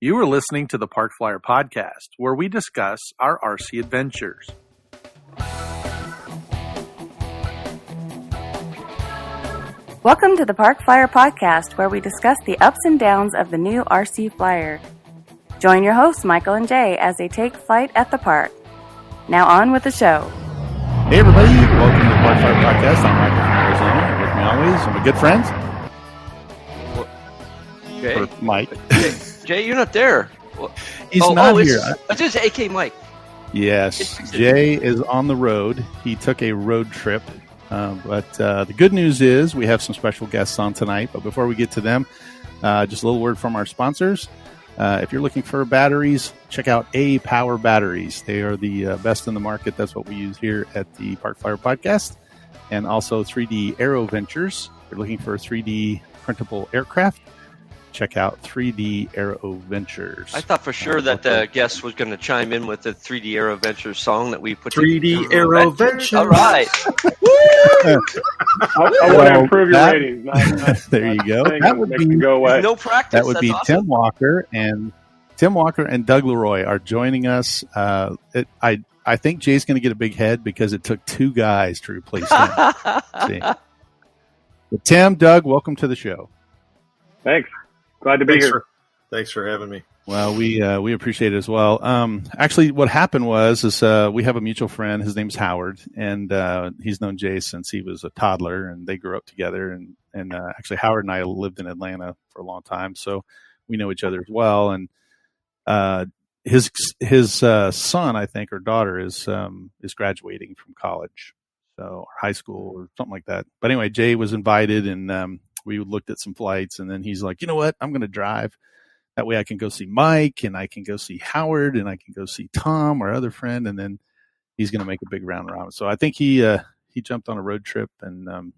You are listening to the Park Flyer Podcast, where we discuss our RC adventures. Welcome to the Park Flyer Podcast, where we discuss the ups and downs of the new RC Flyer. Join your hosts, Michael and Jay, as they take flight at the park. Now on with the show. Hey everybody, welcome to the Park Flyer Podcast. I'm Michael from Arizona, and with me always are my good friends. Jay? Or Mike. Jay, you're not there. He's not here. It's just AK Mike. Yes, Jay is on the road. He took a road trip. But the good news is we have some special guests on tonight. But before we get to them, just a little word from our sponsors. If you're looking for batteries, check out A Power Batteries. They are the best in the market. That's what we use here at the Park Flyer Podcast. And also 3D Aero Ventures. If you're looking for a 3D printable aircraft, check out 3D Aero Ventures. I thought for sure that the guest was going to chime in with the 3D Aero Ventures song that we put 3D Aero Ventures. All right. I want to improve your ratings. There you go. That would be go away. No practice. That would That's be awesome. Tim Walker and Doug LeRoy are joining us. I think Jay's going to get a big head because it took two guys to replace him. See. But Tim, Doug, welcome to the show. Thanks. Glad to be here. Thanks for having me. Well, we appreciate it as well. Actually, what happened was we have a mutual friend. His name's Howard, and he's known Jay since he was a toddler, and they grew up together. And actually, Howard and I lived in Atlanta for a long time, so we know each other as well. And his son, I think, or daughter is graduating from college, or high school or something like that. But anyway, Jay was invited, and we looked at some flights, and then he's like, you know what? I'm going to drive. That way I can go see Mike, and I can go see Howard, and I can go see Tom, our other friend, and then he's going to make a big round around. So I think he jumped on a road trip and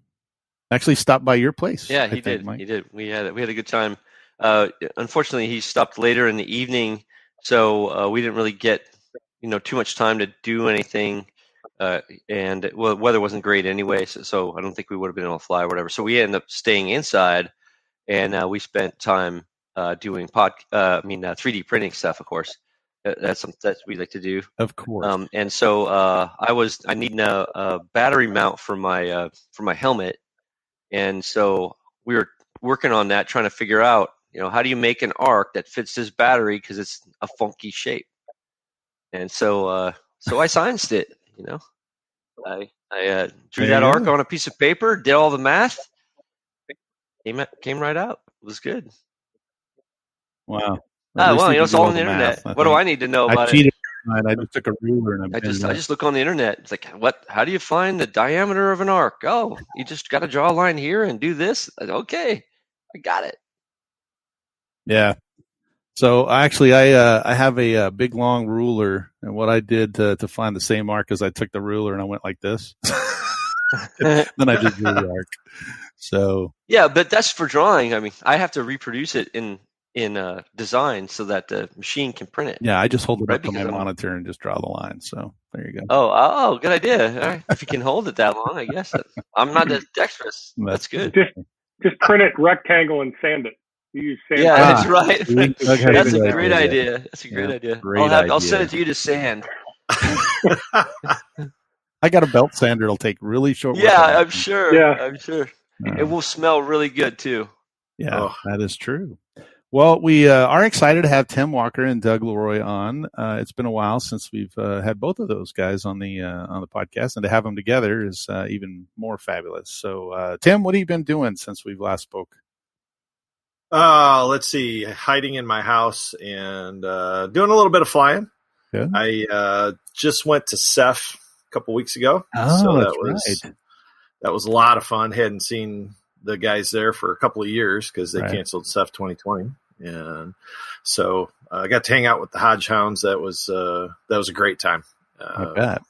actually stopped by your place. Yeah, he did. Mike. He did. We had a good time. Unfortunately, he stopped later in the evening, so we didn't really get too much time to do anything. And the weather wasn't great anyway, so I don't think we would have been able to fly or whatever. So we ended up staying inside, and we spent time doing 3D printing stuff. Of course, that's something that we like to do. Of course. And so I needed a battery mount for my helmet, and so we were working on that, trying to figure out how do you make an arc that fits this battery because it's a funky shape. And so I scienced it. I drew that arc on a piece of paper, did all the math, came right out. It was good. Wow. It's all on the internet. What do I need to know about it? I cheated. I just took a ruler and I just look on the internet. It's like, how do you find the diameter of an arc? Oh, you just got to draw a line here and do this. Okay, I got it. Yeah. So actually, I have a big long ruler, and what I did to find the same arc is I took the ruler and I went like this. Then I just drew the arc. So yeah, but that's for drawing. I mean, I have to reproduce it in design so that the machine can print it. Yeah, I just hold it up to my monitor and just draw the line. So there you go. Oh, good idea. All right. If you can hold it that long, I guess. I'm not that dexterous. That's good. Just print it rectangle and sand it. You use sand. Yeah, that's right. That's a great idea. That's a great idea. I'll send it to you to sand. I got a belt sander. It'll take really short. Yeah, I'm sure. Yeah. I'm sure. It will smell really good too. Yeah, that is true. Well, we are excited to have Tim Walker and Doug LeRoy on. It's been a while since we've had both of those guys on the podcast, and to have them together is even more fabulous. So, Tim, what have you been doing since we've last spoke? Let's see, hiding in my house and doing a little bit of flying. Good. I just went to CEF a couple weeks ago. Oh, so that was a lot of fun. Hadn't seen the guys there for a couple of years because they canceled CEF 2020. And so I got to hang out with the Hodge Hounds. That was a great time. I bet.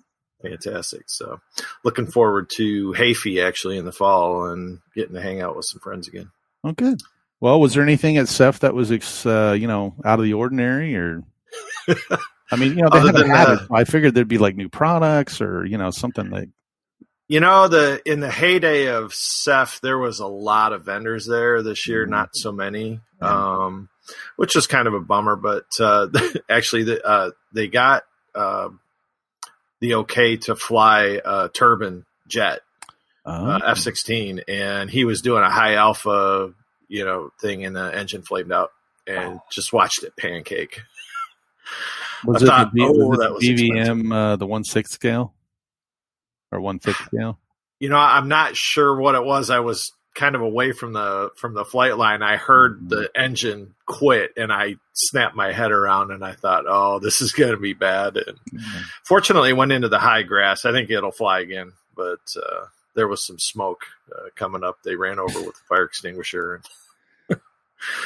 Fantastic. So looking forward to Hayfie actually in the fall and getting to hang out with some friends again. Oh, good. Well, was there anything at CEF that was, out of the ordinary, or? I mean, they haven't had it. I figured there'd be like new products or something like. In the heyday of CEF, there was a lot of vendors there this year. Not so many. which is kind of a bummer. But actually, they got the okay to fly a turbine jet, F-16, and he was doing a high alpha, thing, and the engine flamed out, and just watched it pancake. Was it the BVM, the 1/6 scale or 1/5 scale? I'm not sure what it was. I was kind of away from the flight line. I heard the engine quit, and I snapped my head around, and I thought, "Oh, this is going to be bad." And fortunately, it went into the high grass. I think it'll fly again, but there was some smoke coming up. They ran over with a fire extinguisher.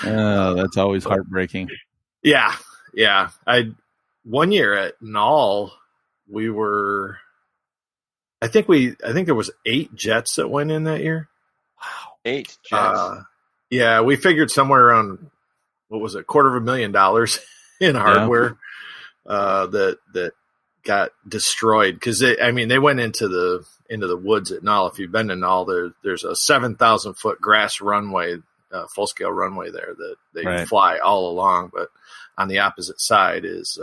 That's always heartbreaking. Yeah. One year at Null, we were. I think there was 8 jets that went in that year. Wow, 8 jets. Yeah, we figured somewhere around, what was it, $250,000 in hardware that got destroyed because they went into the woods at Null. If you've been to Null, there's a 7,000-foot grass runway, full scale runway there that they fly all along, but on the opposite side is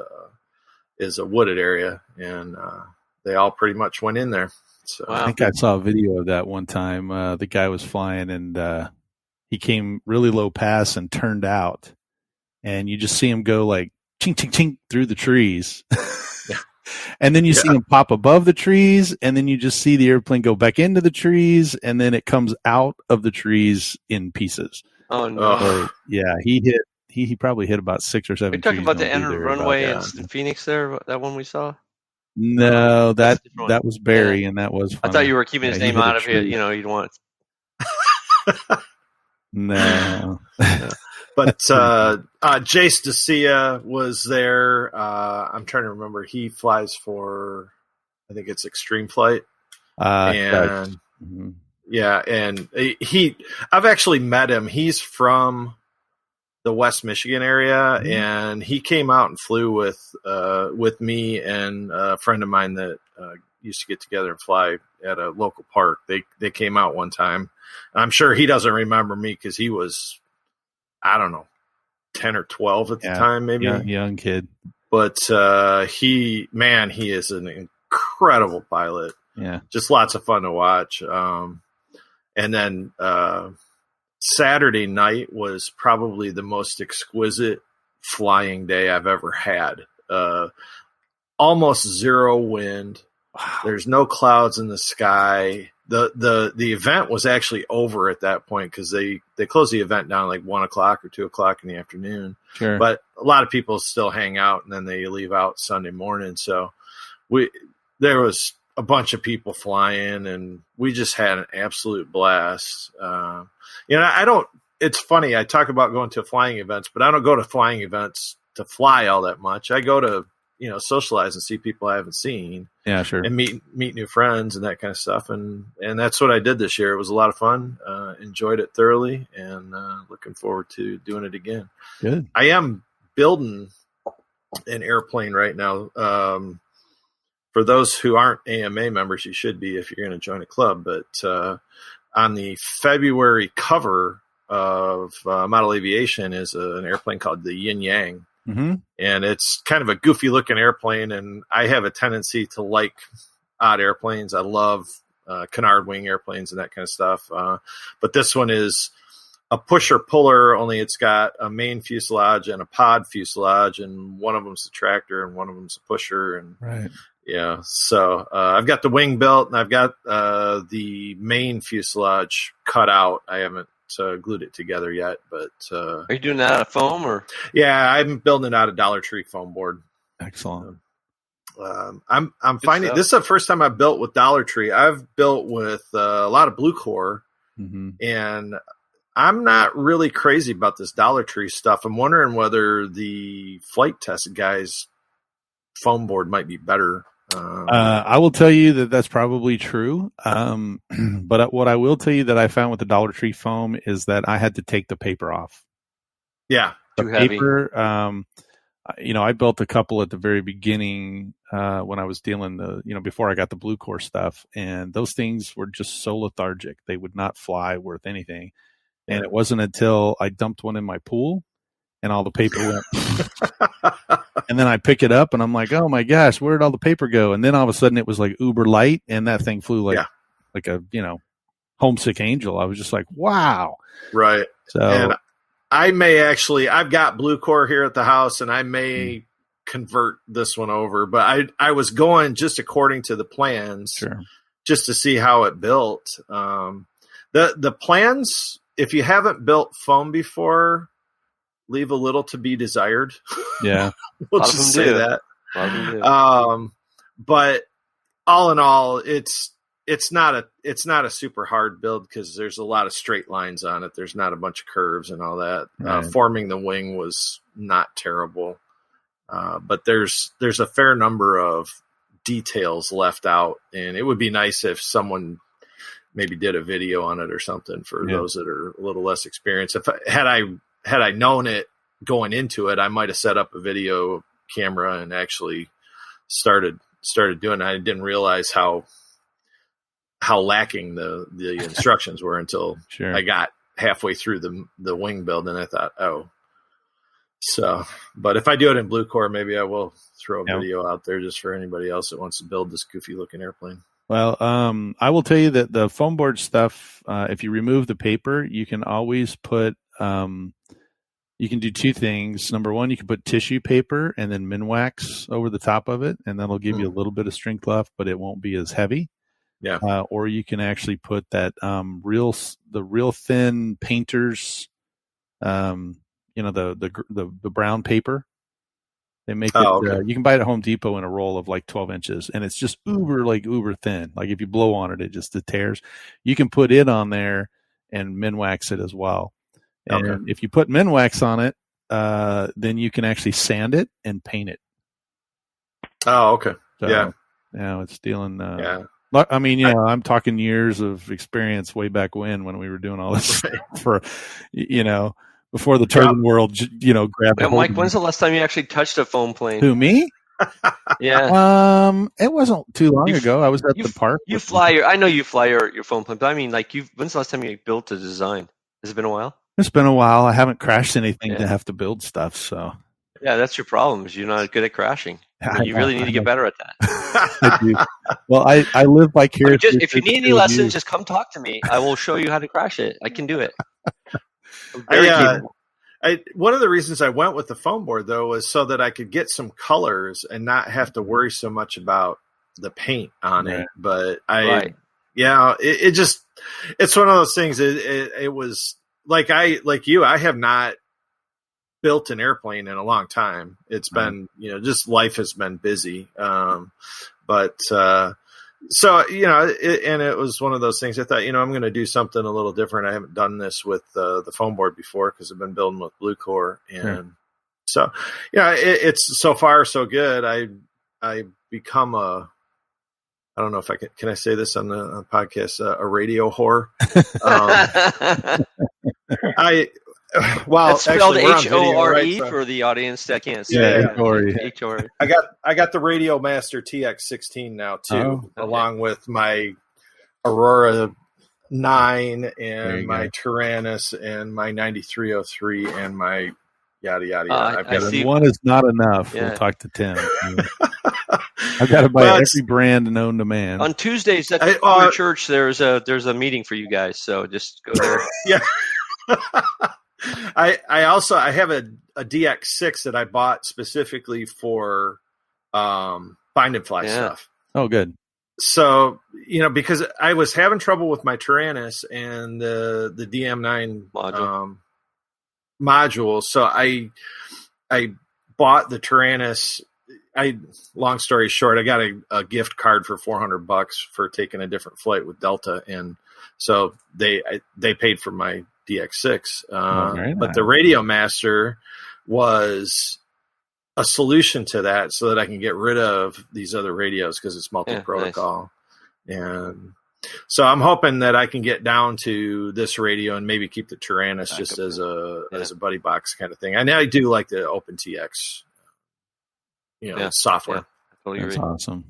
a wooded area, and they all pretty much went in there. So I think I saw a video of that one time. The guy was flying, and he came really low pass and turned out, and you just see him go like chink chink chink through the trees. And then you see him pop above the trees, and then you just see the airplane go back into the trees, and then it comes out of the trees in pieces. Oh no! So, yeah, he probably hit about 6 or 7. Are you talking about the end runway in Phoenix there? That one we saw? No, that was Barry, and that was funny. I thought you were keeping his name out of it. You'd want. No. But Jace DeCia was there. I'm trying to remember. He flies for, I think it's Extreme Flight. And I've actually met him. He's from the West Michigan area, and he came out and flew with me and a friend of mine that used to get together and fly at a local park. They came out one time. I'm sure he doesn't remember me because he was, I don't know, 10 or 12 at the time, maybe. Young kid. But he is an incredible pilot. Yeah. Just lots of fun to watch. And then Saturday night was probably the most exquisite flying day I've ever had. Almost zero wind. Wow. There's no clouds in the sky. The event was actually over at that point because they closed the event down like 1 o'clock or 2 o'clock in the afternoon. Sure. But a lot of people still hang out, and then they leave out Sunday morning. So there was a bunch of people flying, and we just had an absolute blast. It's funny. I talk about going to flying events, but I don't go to flying events to fly all that much. I go to, socialize and see people I haven't seen. Yeah, sure. And meet new friends and that kind of stuff. And that's what I did this year. It was a lot of fun. Enjoyed it thoroughly, and looking forward to doing it again. Good. I am building an airplane right now. For those who aren't AMA members, you should be if you're going to join a club. But on the February cover of Model Aviation is an airplane called the Yin Yang. Mm-hmm. And it's kind of a goofy looking airplane. And I have a tendency to like odd airplanes. I love canard wing airplanes and that kind of stuff. But this one is a pusher puller, only it's got a main fuselage and a pod fuselage. And one of them's a tractor and one of them's a pusher. And right. Yeah. So I've got the wing built, and I've got the main fuselage cut out. I haven't glued it together yet, but are you doing that out of foam or? Yeah, I'm building it out of Dollar Tree foam board. Excellent. I'm finding this is the first time I've built with Dollar Tree. I've built with a lot of Blue Core, and I'm not really crazy about this Dollar Tree stuff. I'm wondering whether the flight test guys' foam board might be better. I will tell you that that's probably true. But what I will tell you that I found with the Dollar Tree foam is that I had to take the paper off. Yeah. The paper, I built a couple at the very beginning, when I was dealing before I got the Blue Core stuff, and those things were just so lethargic. They would not fly worth anything. And it wasn't until I dumped one in my pool and all the paper went. And then I pick it up and I'm like, oh my gosh, where did all the paper go? And then all of a sudden it was like uber light, and that thing flew like a, homesick angel. I was just like, wow. Right. So, and I've got Blue Core here at the house, and I may convert this one over, but I was going just according to the plans, sure, just to see how it built. The plans, if you haven't built foam before, leave a little to be desired. Yeah. We'll just say that. But all in all, it's not a super hard build because there's a lot of straight lines on it. There's not a bunch of curves and all that. Right. Forming the wing was not terrible. But there's a fair number of details left out, and it would be nice if someone maybe did a video on it or something for those that are a little less experienced. Had I known it going into it, I might have set up a video camera and actually started doing it. I didn't realize how lacking the instructions were until I got halfway through the wing build, and I thought, so, but if I do it in Blue Core, maybe I will throw a video out there just for anybody else that wants to build this goofy looking airplane. Well, I will tell you that the foam board stuff, if you remove the paper, you can always put, you can do two things. Number one, you can put tissue paper and then Minwax over the top of it, and that'll give you a little bit of strength left, but it won't be as heavy. Yeah. Or you can actually put that real thin painters, the brown paper. They make it. You can buy it at Home Depot in a roll of like 12 inches, and it's just uber thin. Like if you blow on it, it tears. You can put it on there and Minwax it as well. And if you put Minwax on it, then you can actually sand it and paint it. Oh, okay. So, it's dealing. I mean, I'm talking years of experience way back when we were doing all this for, before the turbine world, grabbed it. Mike, when's the last time you actually touched a foam plane? Who, me? Yeah. It wasn't too long ago. I was at the park. I know you fly your foam plane, but I mean, like, when's the last time you built a design? Has it been a while? It's been a while. I haven't crashed anything to have to build stuff, so. Yeah, that's your problem. Is you're not good at crashing. You really need to get better at that. I do. Well, I live vicariously. If you need any lessons, just come talk to me. I will show you how to crash it. I can do it. One of the reasons I went with the foam board, though, was so that I could get some colors and not have to worry so much about the paint on it. But it's one of those things. It was like you. I have not built an airplane in a long time. It's been, just life has been busy. And it was one of those things I thought, I'm going to do something a little different. I haven't done this with the foam board before because I've been building with Blue Core. And so, it's so far so good. I become I don't know if can I say this on the podcast, a radio whore. It's spelled HORE for the audience that can't see. HORE. I got the Radio Master TX16 now too, along with my Aurora 9 and my Tyrannus and my 9303 and my yada yada yada. One is not enough. We'll talk to Tim. I've got to buy every brand known to man. On Tuesdays at the church, there's a meeting for you guys, so just go there. Yeah. I have a DX6 that I bought specifically for bind and fly stuff. Oh, good. So, because I was having trouble with my Tyrannus and the DM9 module. So I bought the Tyrannus. Long story short, I got a gift card for $400 for taking a different flight with Delta, and so they paid for my DX6. But the Radio Master was a solution to that, so that I can get rid of these other radios because it's multi-protocol. Nice. And so I'm hoping that I can get down to this radio and maybe keep the Tyrannus just as a buddy box kind of thing. And I do like the OpenTX, software. That's awesome.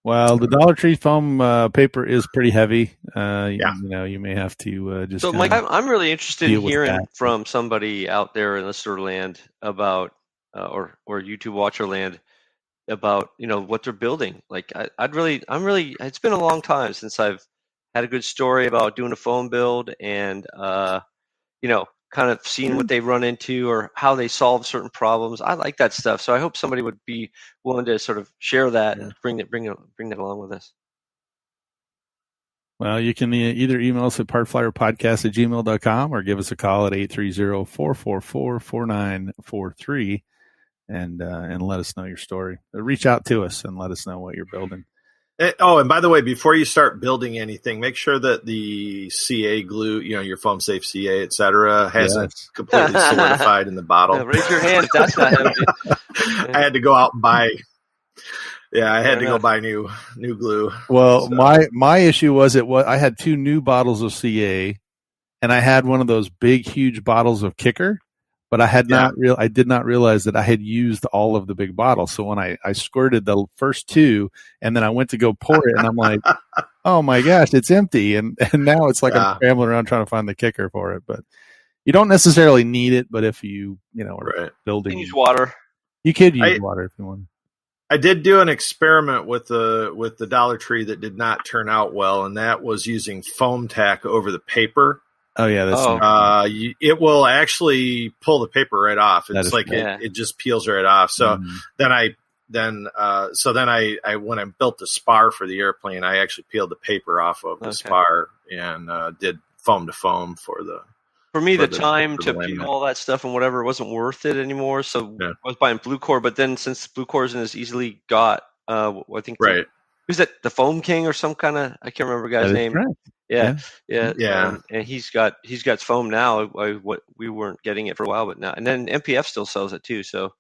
Well, the Dollar Tree foam paper is pretty heavy. Yeah. You may have to just. So, Mike, I'm really interested in deal with hearing that. from somebody out there in listener land about, or YouTube watcher land about, what they're building. Like, I'm really. It's been a long time since I've had a good story about doing a foam build and, kind of seeing what they run into or how they solve certain problems. I like that stuff. So I hope somebody would be willing to sort of share that and bring that along with us. Well, you can either email us at parkflyerpodcast@gmail.com or give us a call at 830-444-4943 and let us know your story. Reach out to us and let us know what you're building. And by the way, before you start building anything, make sure that the CA glue, your foam safe CA, et cetera, hasn't completely solidified in the bottle. Raise your hand if that's not heavy. I had to go out and buy. Yeah, I had to go buy new glue. Well, so. my issue was I had 2 new bottles of CA, and I had one of those big, huge bottles of Kicker, but I did not realize that I had used all of the big bottles. So when I squirted the first 2, and then I went to go pour it, and I'm like, oh my gosh, it's empty, and now it's like I'm scrambling around trying to find the Kicker for it. But you don't necessarily need it, but if you are building, you can use water. You could use water if you want. I did do an experiment with the Dollar Tree that did not turn out well, and that was using foam tack over the paper. Oh yeah, that's it will actually pull the paper right off. It's like it just peels right off. So then I when I built the spar for the airplane, I actually peeled the paper off of the spar and did foam to foam for the. For me, the time to peel all that stuff and whatever wasn't worth it anymore. So I was buying blue core, but then since blue core isn't as easily got, I think who's that? The Foam King or some kind of, I can't remember the guy's name. Correct. Yeah. And he's got foam now. We weren't getting it for a while, but now, and then MPF still sells it too, so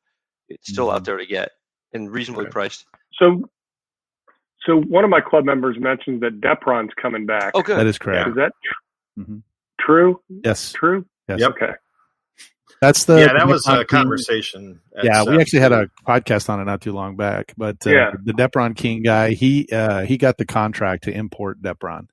it's still out there to get and reasonably priced. So one of my club members mentioned that Depron's coming back. Oh, good. That is correct. Is that true? Yes. True? Yes. Yep. Okay. That's that was a conversation. Yeah, we actually had a podcast on it not too long back. But the Depron King guy, he got the contract to import Depron.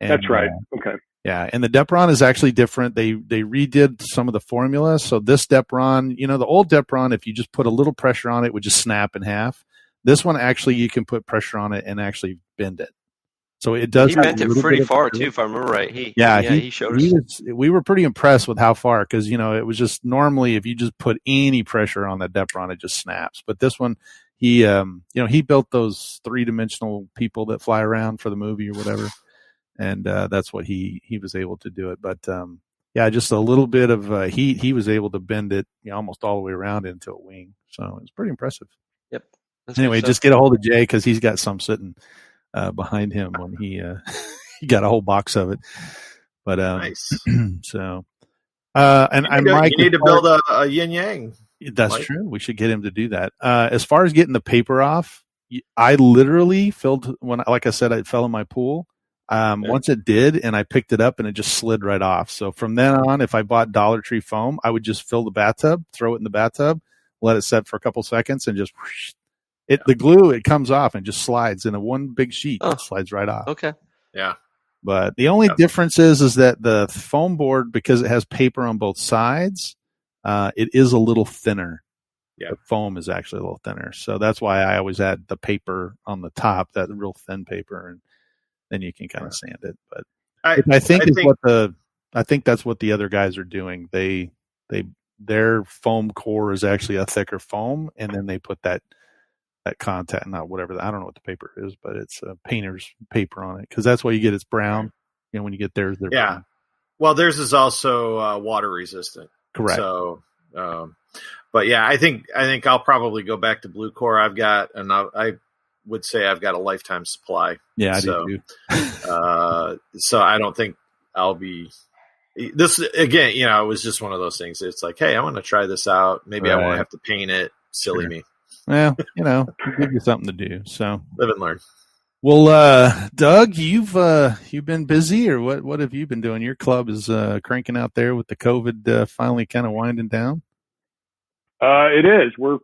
And, that's right. Okay. Yeah, and the Depron is actually different. They redid some of the formula. So this Depron, the old Depron, if you just put a little pressure on it, would just snap in half. This one actually, you can put pressure on it and actually bend it. So it does. He bent it pretty far too, if I remember right. He showed us. We were pretty impressed with how far, because it was just normally if you just put any pressure on that Depron, it just snaps. But this one, he built those 3-dimensional people that fly around for the movie or whatever, and that's what he was able to do it. But just a little bit of he was able to bend it almost all the way around into a wing. So it was pretty impressive. Yep. Anyway, just get a hold of Jay because he's got some sitting behind him when he got a whole box of it. But nice. So and Mike, you need to build a yin yang. That's true. We should get him to do that. As far as getting the paper off, I literally filled like I said, it fell in my pool. Once it did, and I picked it up, and it just slid right off. So from then on, if I bought Dollar Tree foam, I would just fill the bathtub, throw it in the bathtub, let it set for a couple seconds, and just the glue, it comes off and just slides in a one big sheet. It slides right off. Okay. Yeah. But the only difference is that the foam board, because it has paper on both sides, it is a little thinner. Yeah. The foam is actually a little thinner. So that's why I always add the paper on the top, that real thin paper, and then you can kind of sand it. But I think that's what the other guys are doing. Their foam core is actually a thicker foam, and then they put that contact, not whatever, I don't know what the paper is, but it's a painter's paper on it, because that's why you get it's brown. When you get theirs, they're brown. Well, theirs is also water resistant. Correct. So, but yeah, I think I'll probably go back to blue core. I would say I've got a lifetime supply. Yeah, I do too. So I don't think I'll be. This again, it was just one of those things. It's like, hey, I want to try this out. Maybe I won't have to paint it. Silly me. Well, give you something to do. So live and learn. Well, Doug, you've been busy, or what have you been doing? Your club is cranking out there with the COVID finally kind of winding down. It is. We're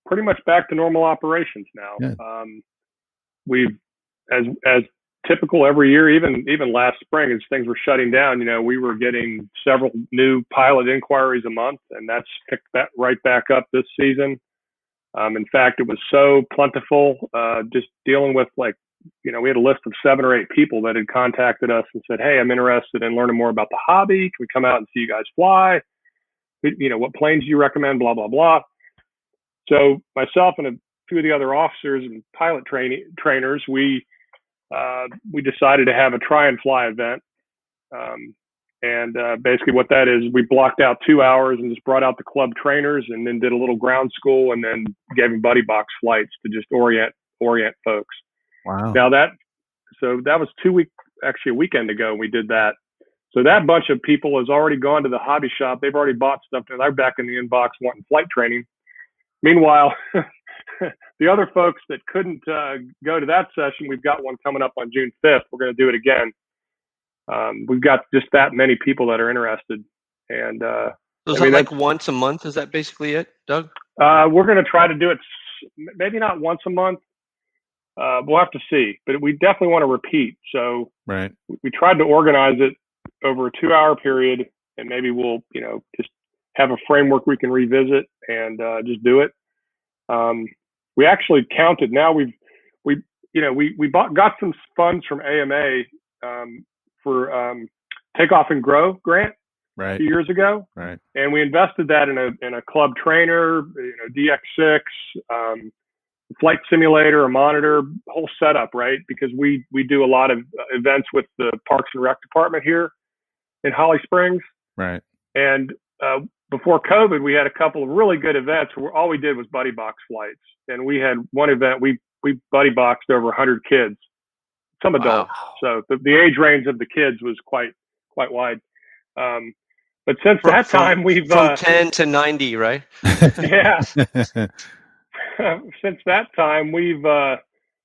pretty much back to normal operations now. Yeah. we've, as typical every year, even last spring, as things were shutting down, we were getting several new pilot inquiries a month, and that's picked that right back up this season. In fact, it was so plentiful, just dealing with we had a list of 7 or 8 people that had contacted us and said, "Hey, I'm interested in learning more about the hobby. Can we come out and see you guys fly? What planes do you recommend? Blah, blah, blah." So myself and a few of the other officers and pilot trainers, we decided to have a try and fly event. Basically what that is, we blocked out 2 hours and just brought out the club trainers and then did a little ground school and then gave them buddy box flights to just orient folks. Wow. Now that was a weekend ago we did that. So that bunch of people has already gone to the hobby shop. They've already bought stuff and they're back in the inbox wanting flight training. Meanwhile, the other folks that couldn't go to that session, we've got one coming up on June 5th. We're going to do it again. We've got just that many people that are interested. And so is that like once a month? Is that basically it, Doug? We're going to try to do it maybe not once a month. We'll have to see, but we definitely want to repeat. So right. We tried to organize it over a 2-hour period, and maybe we'll, just have a framework we can revisit and just do it. We actually counted. Now we got some funds from AMA for Takeoff and Grow grant right. 2 years ago, right? And we invested that in a club trainer, DX6, flight simulator, a monitor, whole setup, right? Because we do a lot of events with the Parks and Rec department here in Holly Springs, right? And before COVID, we had a couple of really good events where all we did was buddy box flights. And we had one event, we buddy boxed over 100 kids, some adults. Wow. So the age range of the kids was quite wide. But since that time, we've from 10 to 90, right? Yeah. Since that time, we've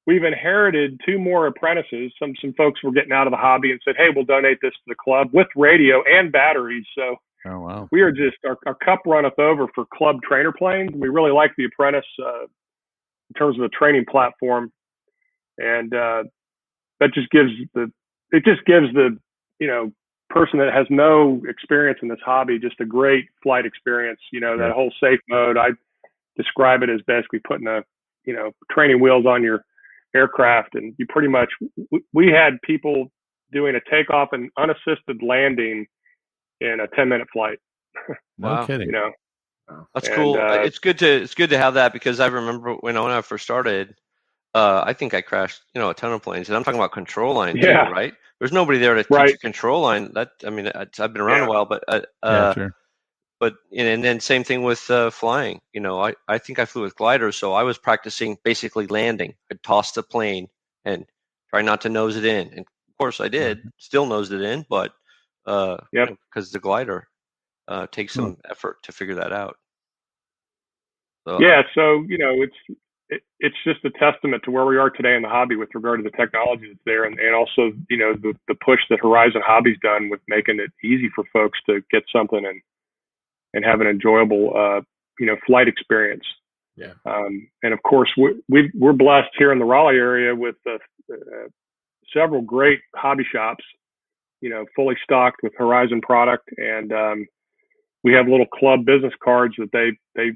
inherited 2 more apprentices. Some folks were getting out of the hobby and said, "Hey, we'll donate this to the club with radio and batteries." So oh, wow. We are just our cup runneth over for club trainer planes. We really like the apprentice in terms of the training platform, and that just gives the person that has no experience in this hobby just a great flight experience. That whole safe mode. I describe it as basically putting training wheels on your aircraft, and you pretty much. We had people doing a takeoff and unassisted landing in a 10-minute flight. No kidding. That's cool. It's good to have that, because I remember when I first started, I think I crashed, a ton of planes, and I'm talking about control line too, right? There's nobody there to teach a control line. I've been around a while, but sure. But and then same thing with flying. I think I flew with gliders, so I was practicing basically landing. I'd toss the plane and try not to nose it in, and of course I did, still nosed it in, but because the glider takes some effort to figure that out. So, so it's just a testament to where we are today in the hobby with regard to the technology that's there, and also the push that Horizon Hobby's done with making it easy for folks to get something and have an enjoyable flight experience. Yeah. And of course we're blessed here in the Raleigh area with several great hobby shops, fully stocked with Horizon product, and we have little club business cards that they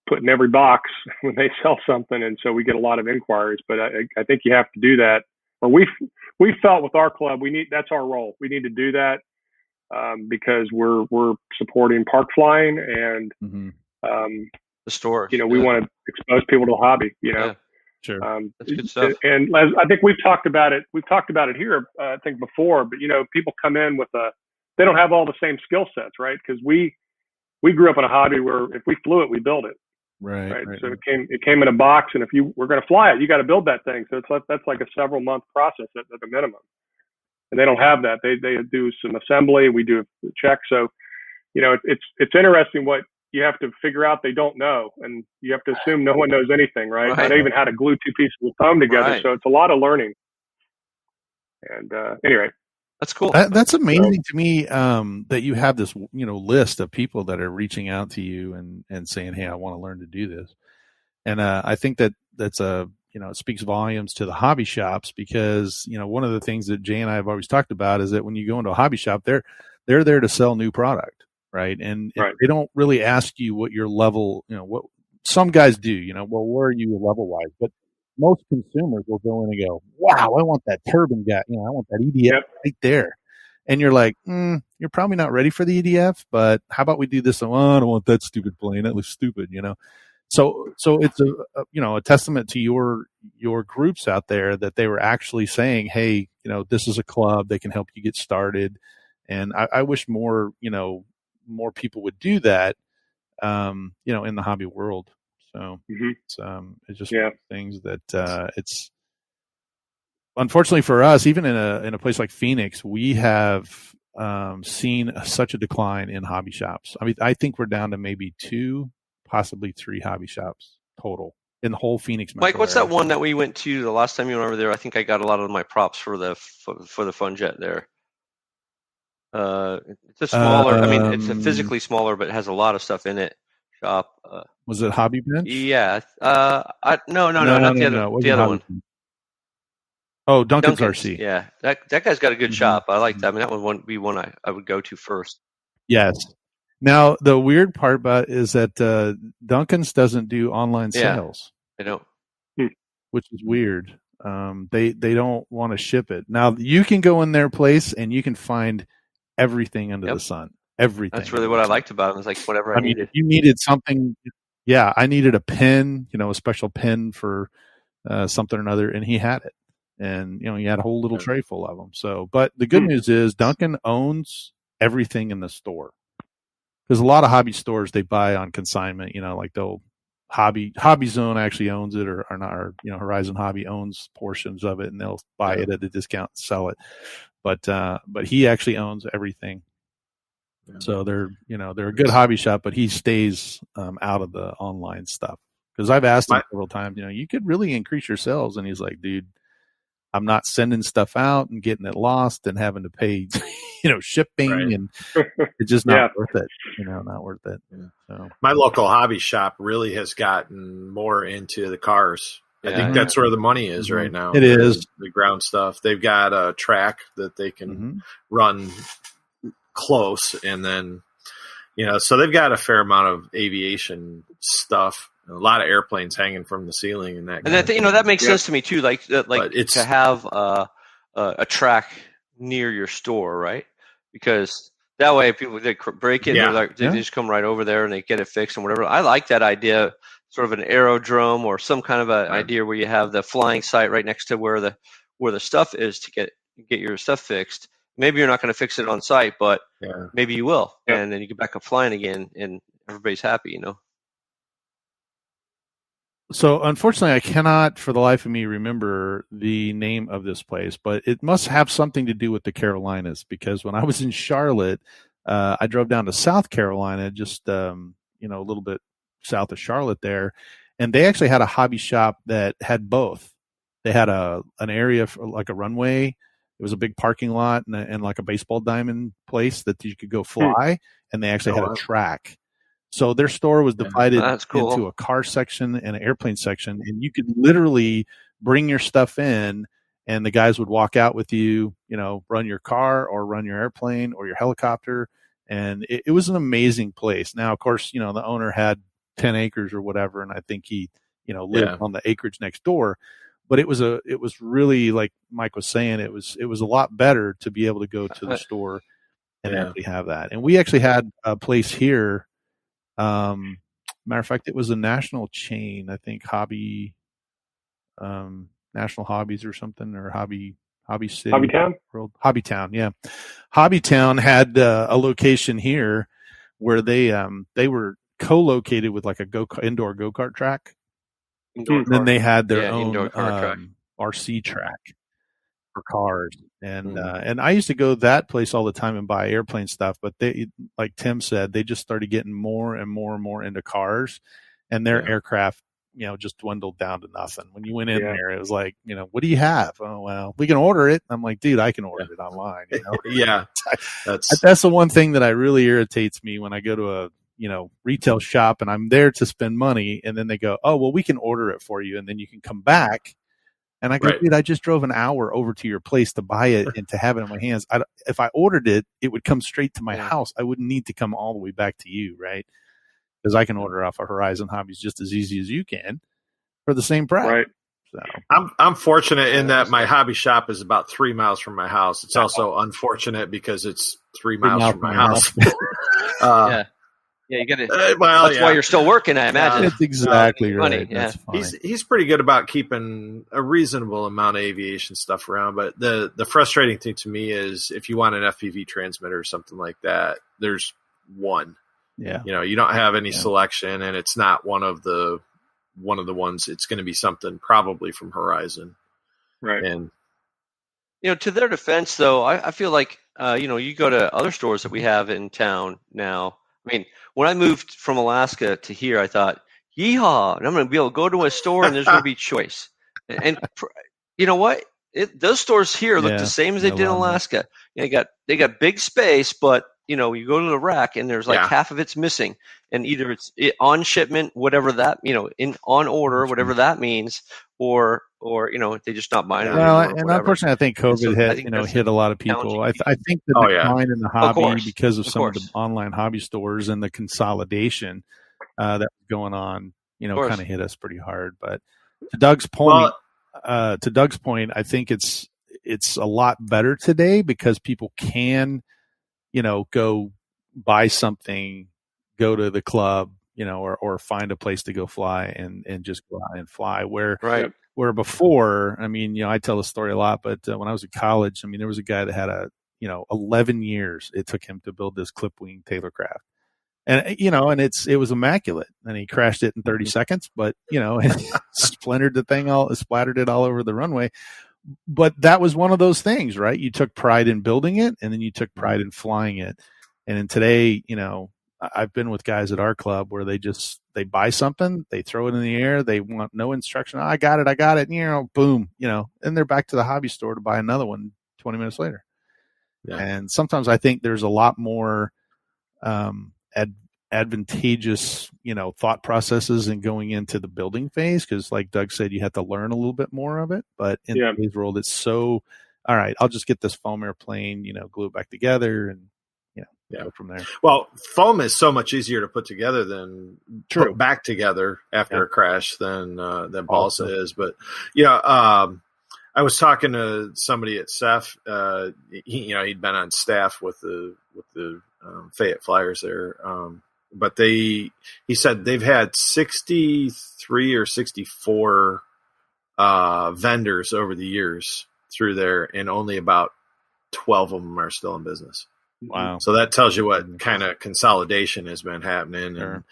put in every box when they sell something, and so we get a lot of inquiries. But I think you have to do that, or we felt with our club that's our role. We need to do that because we're supporting park flying and the stores. We want to expose people to the hobby. Yeah. Sure. That's good stuff. And as I think we've talked about it here, I think before, but people come in with they don't have all the same skill sets, right? Because we grew up in a hobby where if we flew it, we built it. Right. So it came in a box, and if you were going to fly it, you got to build that thing. So that's like a several month process at the minimum. And they don't have that. They do some assembly. We do a check. So, it's interesting what you have to figure out they don't know, and you have to assume no one knows anything, right? Not even how to glue 2 pieces of foam together. Right. So it's a lot of learning. And anyway, that's cool. That's amazing to me that you have this list of people that are reaching out to you and saying, "Hey, I want to learn to do this." And I think that's a it speaks volumes to the hobby shops because, one of the things that Jay and I have always talked about is that when you go into a hobby shop, they're there to sell new product, right? And they don't really ask you what your level, what some guys do, well, where are you level wise? But most consumers will go in and go, wow, I want that turbine guy, I want that EDF right there. And you're like, you're probably not ready for the EDF, but how about we do this? Oh, I don't want that stupid plane. That looks stupid, So it's a testament to your groups out there that they were actually saying, hey, this is a club. They can help you get started. And I wish more people would do that, in the hobby world. So it's just one of the things that it's, unfortunately for us, even in a place like Phoenix, we have seen such a decline in hobby shops. I mean, I think we're down to maybe 2, possibly 3 hobby shops total in the whole Phoenix metro Mike, what's area. that one that we went to the last time you went over there? I think I got a lot of my props for the fun jet there. It's a smaller. It's a physically smaller, but it has a lot of stuff in it. Shop. Was it Hobby Bench? Yeah. No, not the other. The other one. Oh, Duncan's RC. Yeah, that guy's got a good shop. I like that. I mean, that one would be one I would go to first. Yes. Now the weird part about it is that Duncan's doesn't do online sales. They don't, which is weird. They don't want to ship it. Now you can go in their place and you can find everything under the sun. Everything. That's really what I liked about it. It was like whatever I needed. If you needed something. Yeah, I needed a pen. A special pen for something or another, and he had it. And, he had a whole little tray full of them. So, but the good news is Duncan owns everything in the store. Because a lot of hobby stores, they buy on consignment, like they'll Hobby Zone actually owns it or not, or, Horizon Hobby owns portions of it and they'll buy it at a discount and sell it. But he actually owns everything. Yeah. So they're a good hobby shop, but he stays out of the online stuff. Because I've asked him several times, you could really increase your sales. And he's like, dude, I'm not sending stuff out and getting it lost and having to pay, shipping, and it's just not worth it. Not worth it. Yeah. So my local hobby shop really has gotten more into the cars. I think that's where the money is right now. It is the ground stuff. They've got a track that they can run close, and then so they've got a fair amount of aviation stuff. A lot of airplanes hanging from the ceiling and that. And that makes sense to me too. Like it's to have a track near your store, right? Because that way people they break it, and they just come right over there and they get it fixed and whatever. I like that idea, sort of an aerodrome or some kind of an idea where you have the flying site right next to where the stuff is to get your stuff fixed. Maybe you're not going to fix it on site, but maybe you will, and then you get back up flying again, and everybody's happy, So unfortunately, I cannot for the life of me remember the name of this place, but it must have something to do with the Carolinas, because when I was in Charlotte, I drove down to South Carolina, just, a little bit south of Charlotte there. And they actually had a hobby shop that had both. They had an area for like a runway. It was a big parking lot and like a baseball diamond place that you could go fly. And they actually had a track. So their store was divided into a car section and an airplane section, and you could literally bring your stuff in, and the guys would walk out with you, run your car or run your airplane or your helicopter, and it was an amazing place. Now, of course, the owner had 10 acres or whatever, and I think he, lived on the acreage next door. But it was really, like Mike was saying, it was a lot better to be able to go to the store and actually have that. And we actually had a place here. Matter of fact, it was a national chain, I think Hobby, National Hobbies or something, or Hobby City. Hobbytown? Hobbytown, yeah. Hobbytown had a location here where they were co-located with like a indoor go-kart track. And then they had their own RC track for cars. And I used to go to that place all the time and buy airplane stuff, but they, like Tim said, they just started getting more and more and more into cars, and their aircraft, just dwindled down to nothing. When you went in there, it was like, what do you have? Oh, well, we can order it. I'm like, dude, I can order it online. Yeah. That's the one thing that really irritates me when I go to retail shop and I'm there to spend money. And then they go, oh, well, we can order it for you. And then you can come back. And I go, Right. dude, I just drove an hour over to your place to buy it and to have it in my hands. If I ordered it, it would come straight to my house. I wouldn't need to come all the way back to you, right? Because I can order off of Horizon Hobbies just as easy as you can for the same price. Right. So I'm fortunate in that my hobby shop is about 3 miles from my house. It's also unfortunate because it's 3 miles from my house. Yeah, you got to. That's why you're still working, I imagine. That's exactly right. Money, That's fine. He's pretty good about keeping a reasonable amount of aviation stuff around. But the frustrating thing to me is if you want an FPV transmitter or something like that, there's one. Yeah. You don't have any selection, and it's not one of the ones. It's going to be something probably from Horizon. Right. And to their defense, though, I feel like you go to other stores that we have in town now. I mean, when I moved from Alaska to here, I thought, yeehaw, and I'm going to be able to go to a store and there's going to be choice. And you know what? Those stores here look the same as they did in Alaska. They got big space, but you go to the rack and there's like half of it's missing, and either it's on shipment, whatever that on order, whatever that means, or they just not buying it. Well, and whatever. Unfortunately, I think COVID hit a lot of people. I think the decline in the hobby because of some of the online hobby stores and the consolidation that was going on, kind of hit us pretty hard. But to Doug's point, I think it's a lot better today because people can, go buy something, go to the club, or find a place to go fly and just go out and fly. Where before, I mean, I tell the story a lot, but when I was in college, I mean, there was a guy that had 11 years it took him to build this clip wing Taylorcraft. And, and it was immaculate, and he crashed it in 30 seconds, but, and splattered it all over the runway. But that was one of those things, right? You took pride in building it, and then you took pride in flying it. And then today, I've been with guys at our club where they buy something, they throw it in the air, they want no instruction. I got it, boom, and they're back to the hobby store to buy another one 20 minutes later. Yeah. And sometimes I think there's a lot more advantageous, thought processes in going into the building phase. Cause like Doug said, you have to learn a little bit more of it, but in today's world, it's so, all right, I'll just get this foam airplane, glue it back together and, go from there. Well, foam is so much easier to put together than put back together after a crash than balsa is. But I was talking to somebody at SEF. He'd been on staff with the Fayette Flyers there. But he said they've had 63 or 64 vendors over the years through there, and only about 12 of them are still in business. Wow. So that tells you what kind of consolidation has been happening. Sure.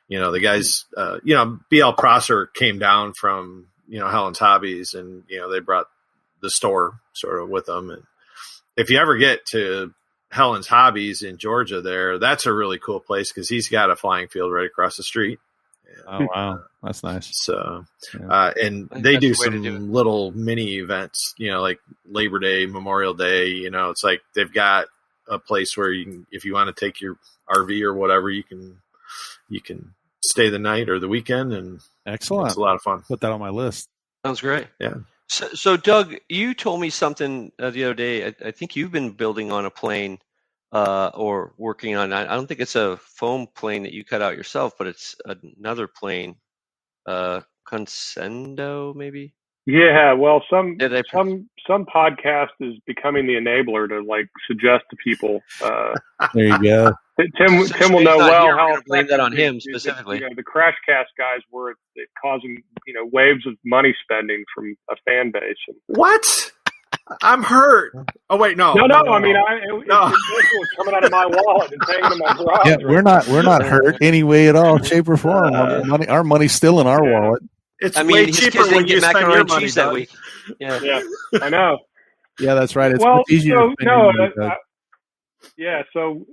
And, the guys, BL Prosser came down from, Helen's Hobbies, and, they brought the store sort of with them. And if you ever get to Helen's Hobbies in Georgia there, that's a really cool place because he's got a flying field right across the street. Oh, wow. That's nice. So, and they do some little mini events, like Labor Day, Memorial Day, it's like they've got a place where you can, if you want to take your RV or whatever, you can stay the night or the weekend, and excellent. It's a lot of fun. Put that on my list. Sounds great. Yeah. So Doug, you told me something the other day. I think you've been building on a plane or working on. I don't think it's a foam plane that you cut out yourself, but it's another plane. Consendo, maybe. Yeah, well, some podcast is becoming the enabler to suggest to people. There you go. Tim will know well how to blame that on him specifically. The Crashcast guys were causing waves of money spending from a fan base. What? I'm hurt. Oh wait, no. No. I mean, it was coming out of my wallet and hanging in my garage. Yeah, we're not hurt any way at all, shape or form. Our money's still in our wallet. It's way cheaper when you spend your money that week. Yeah, I know. Yeah, that's right. It's much easier. So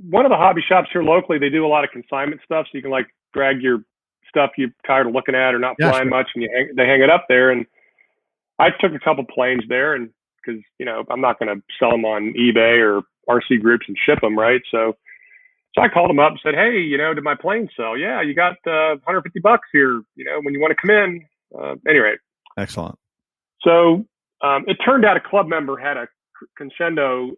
one of the hobby shops here locally, they do a lot of consignment stuff, so you can drag your stuff you're tired of looking at or not flying much, and they hang it up there. And I took a couple planes there, and because I'm not going to sell them on eBay or RC Groups and ship them, right? So So I called him up and said, hey, did my plane sell? Yeah, you got $150 here, when you want to come in. Anyway. Excellent. So it turned out a club member had a crescendo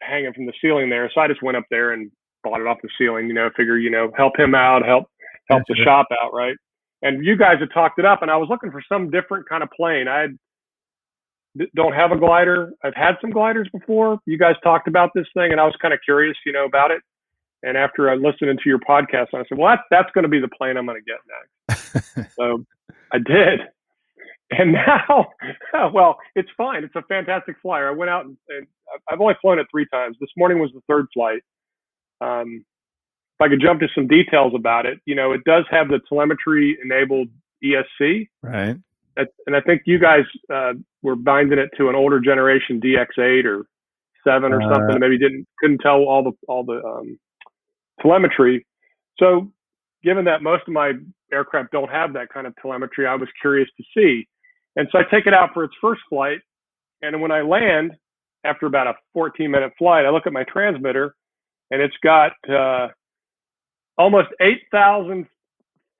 hanging from the ceiling there. So I just went up there and bought it off the ceiling, figure, help him out, help the shop out, right? And you guys had talked it up, and I was looking for some different kind of plane. I don't have a glider. I've had some gliders before. You guys talked about this thing, and I was kind of curious, about it. And after I listened into your podcast, I said, well, that's going to be the plane I'm going to get next. So I did. And now, well, it's fine. It's a fantastic flyer. I went out and I've only flown it 3 times. This morning was the 3rd flight. If I could jump to some details about it, it does have the telemetry enabled ESC. Right. And I think you guys were binding it to an older generation DX8 or 7 or something. Maybe couldn't tell all the telemetry. So given that most of my aircraft don't have that kind of telemetry, I was curious to see. And so I take it out for its first flight. And when I land, after about a 14-minute flight, I look at my transmitter, and it's got almost 8,000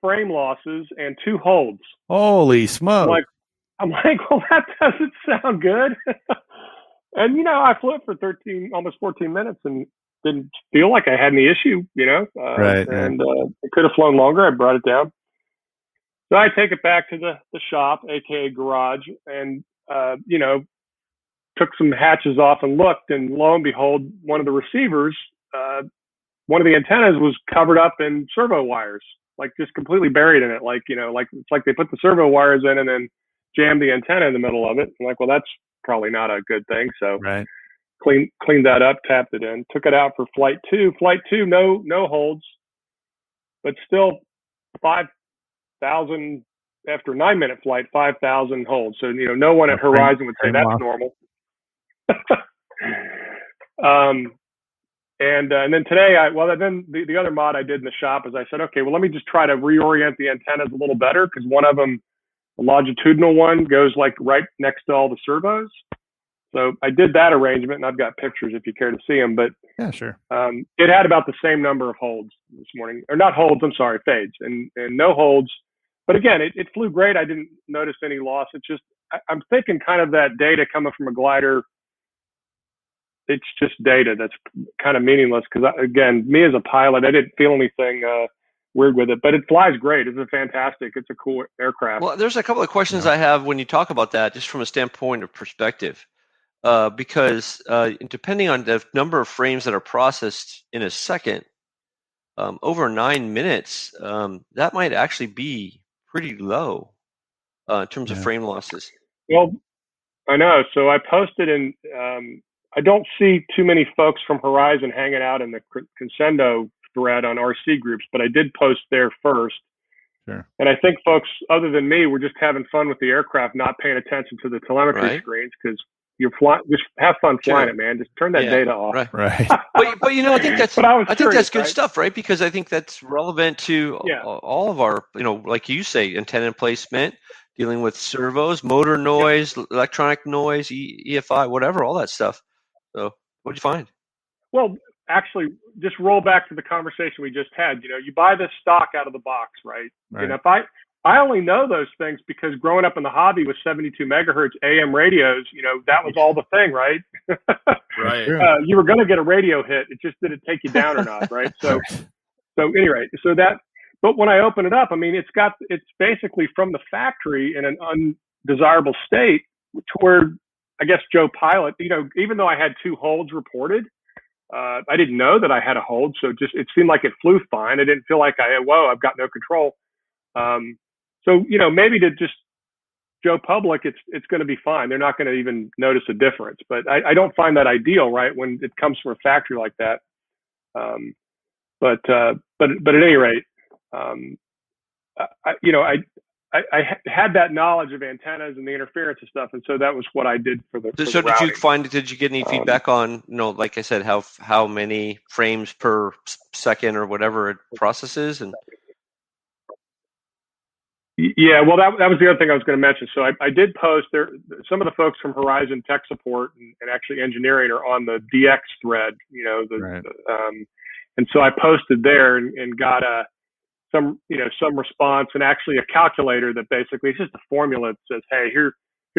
frame losses and 2 holds. Holy smoke. I'm like, well, that doesn't sound good. And, I flew it for almost 14 minutes and didn't feel like I had any issue, Right. And it could have flown longer. I brought it down. So I take it back to the shop, aka garage, and took some hatches off and looked, and lo and behold, one of the receivers, one of the antennas was covered up in servo wires, like just completely buried in it. Like it's like they put the servo wires in and then jammed the antenna in the middle of it. I'm like, well, that's probably not a good thing. So right. Cleaned that up, tapped it in, took it out for flight 2. Flight 2, no holds, but still 5,000 after 9-minute flight, 5,000 holds. So no one at Horizon would say that's normal. And then today, then the other mod I did in the shop is I said, okay, well, let me just try to reorient the antennas a little better, because one of them, the longitudinal one, goes like right next to all the servos. So I did that arrangement, and I've got pictures if you care to see them. But yeah, sure. It had about the same number of holds this morning, or not holds. I'm sorry, fades, and no holds. But again, it flew great. I didn't notice any loss. It's just I'm thinking kind of that data coming from a glider. It's just data that's kind of meaningless, because again, me as a pilot, I didn't feel anything weird with it, but it flies great. It's a cool aircraft. Well, there's a couple of questions I have when you talk about that, just from a standpoint of perspective. Because depending on the number of frames that are processed in a second, over 9 minutes, that might actually be pretty low in terms of frame losses. Well, I know. So I posted in, I don't see too many folks from Horizon hanging out in the Crescendo thread on RC groups, but I did post there first. Sure. And I think folks other than me were just having fun with the aircraft, not paying attention to the telemetry screens, because you're flying. Just have fun flying it, man. Just turn that data off. Right. But I think that's I think that's good stuff, right? Because I think that's relevant to all of our, like you say, antenna placement, dealing with servos, motor noise, electronic noise, EFI, whatever, all that stuff. So, what did you find? Well, actually, just roll back to the conversation we just had. You buy this stock out of the box, right? And if I only know those things because growing up in the hobby with 72 megahertz AM radios, that was all the thing, right? Right. You were going to get a radio hit. It just didn't take you down or not, right? So anyway, but when I open it up, I mean, it's basically from the factory in an undesirable state to where, I guess, Joe Pilot, even though I had 2 holds reported, I didn't know that I had a hold. So it seemed like it flew fine. I didn't feel like I've got no control. So, maybe to just Joe Public, it's going to be fine. They're not going to even notice a difference, but I don't find that ideal, right? When it comes from a factory like that. But at any rate, I had that knowledge of antennas and the interference and stuff. And so that was what I did for the So routing. did you get any feedback on, like I said, how many frames per second or whatever it processes? And yeah, well, that was the other thing I was going to mention. So I did post there. Some of the folks from Horizon Tech Support and actually engineering are on the DX thread, And so I posted there and got some response, and actually a calculator that basically, it's just a formula that says, hey, here's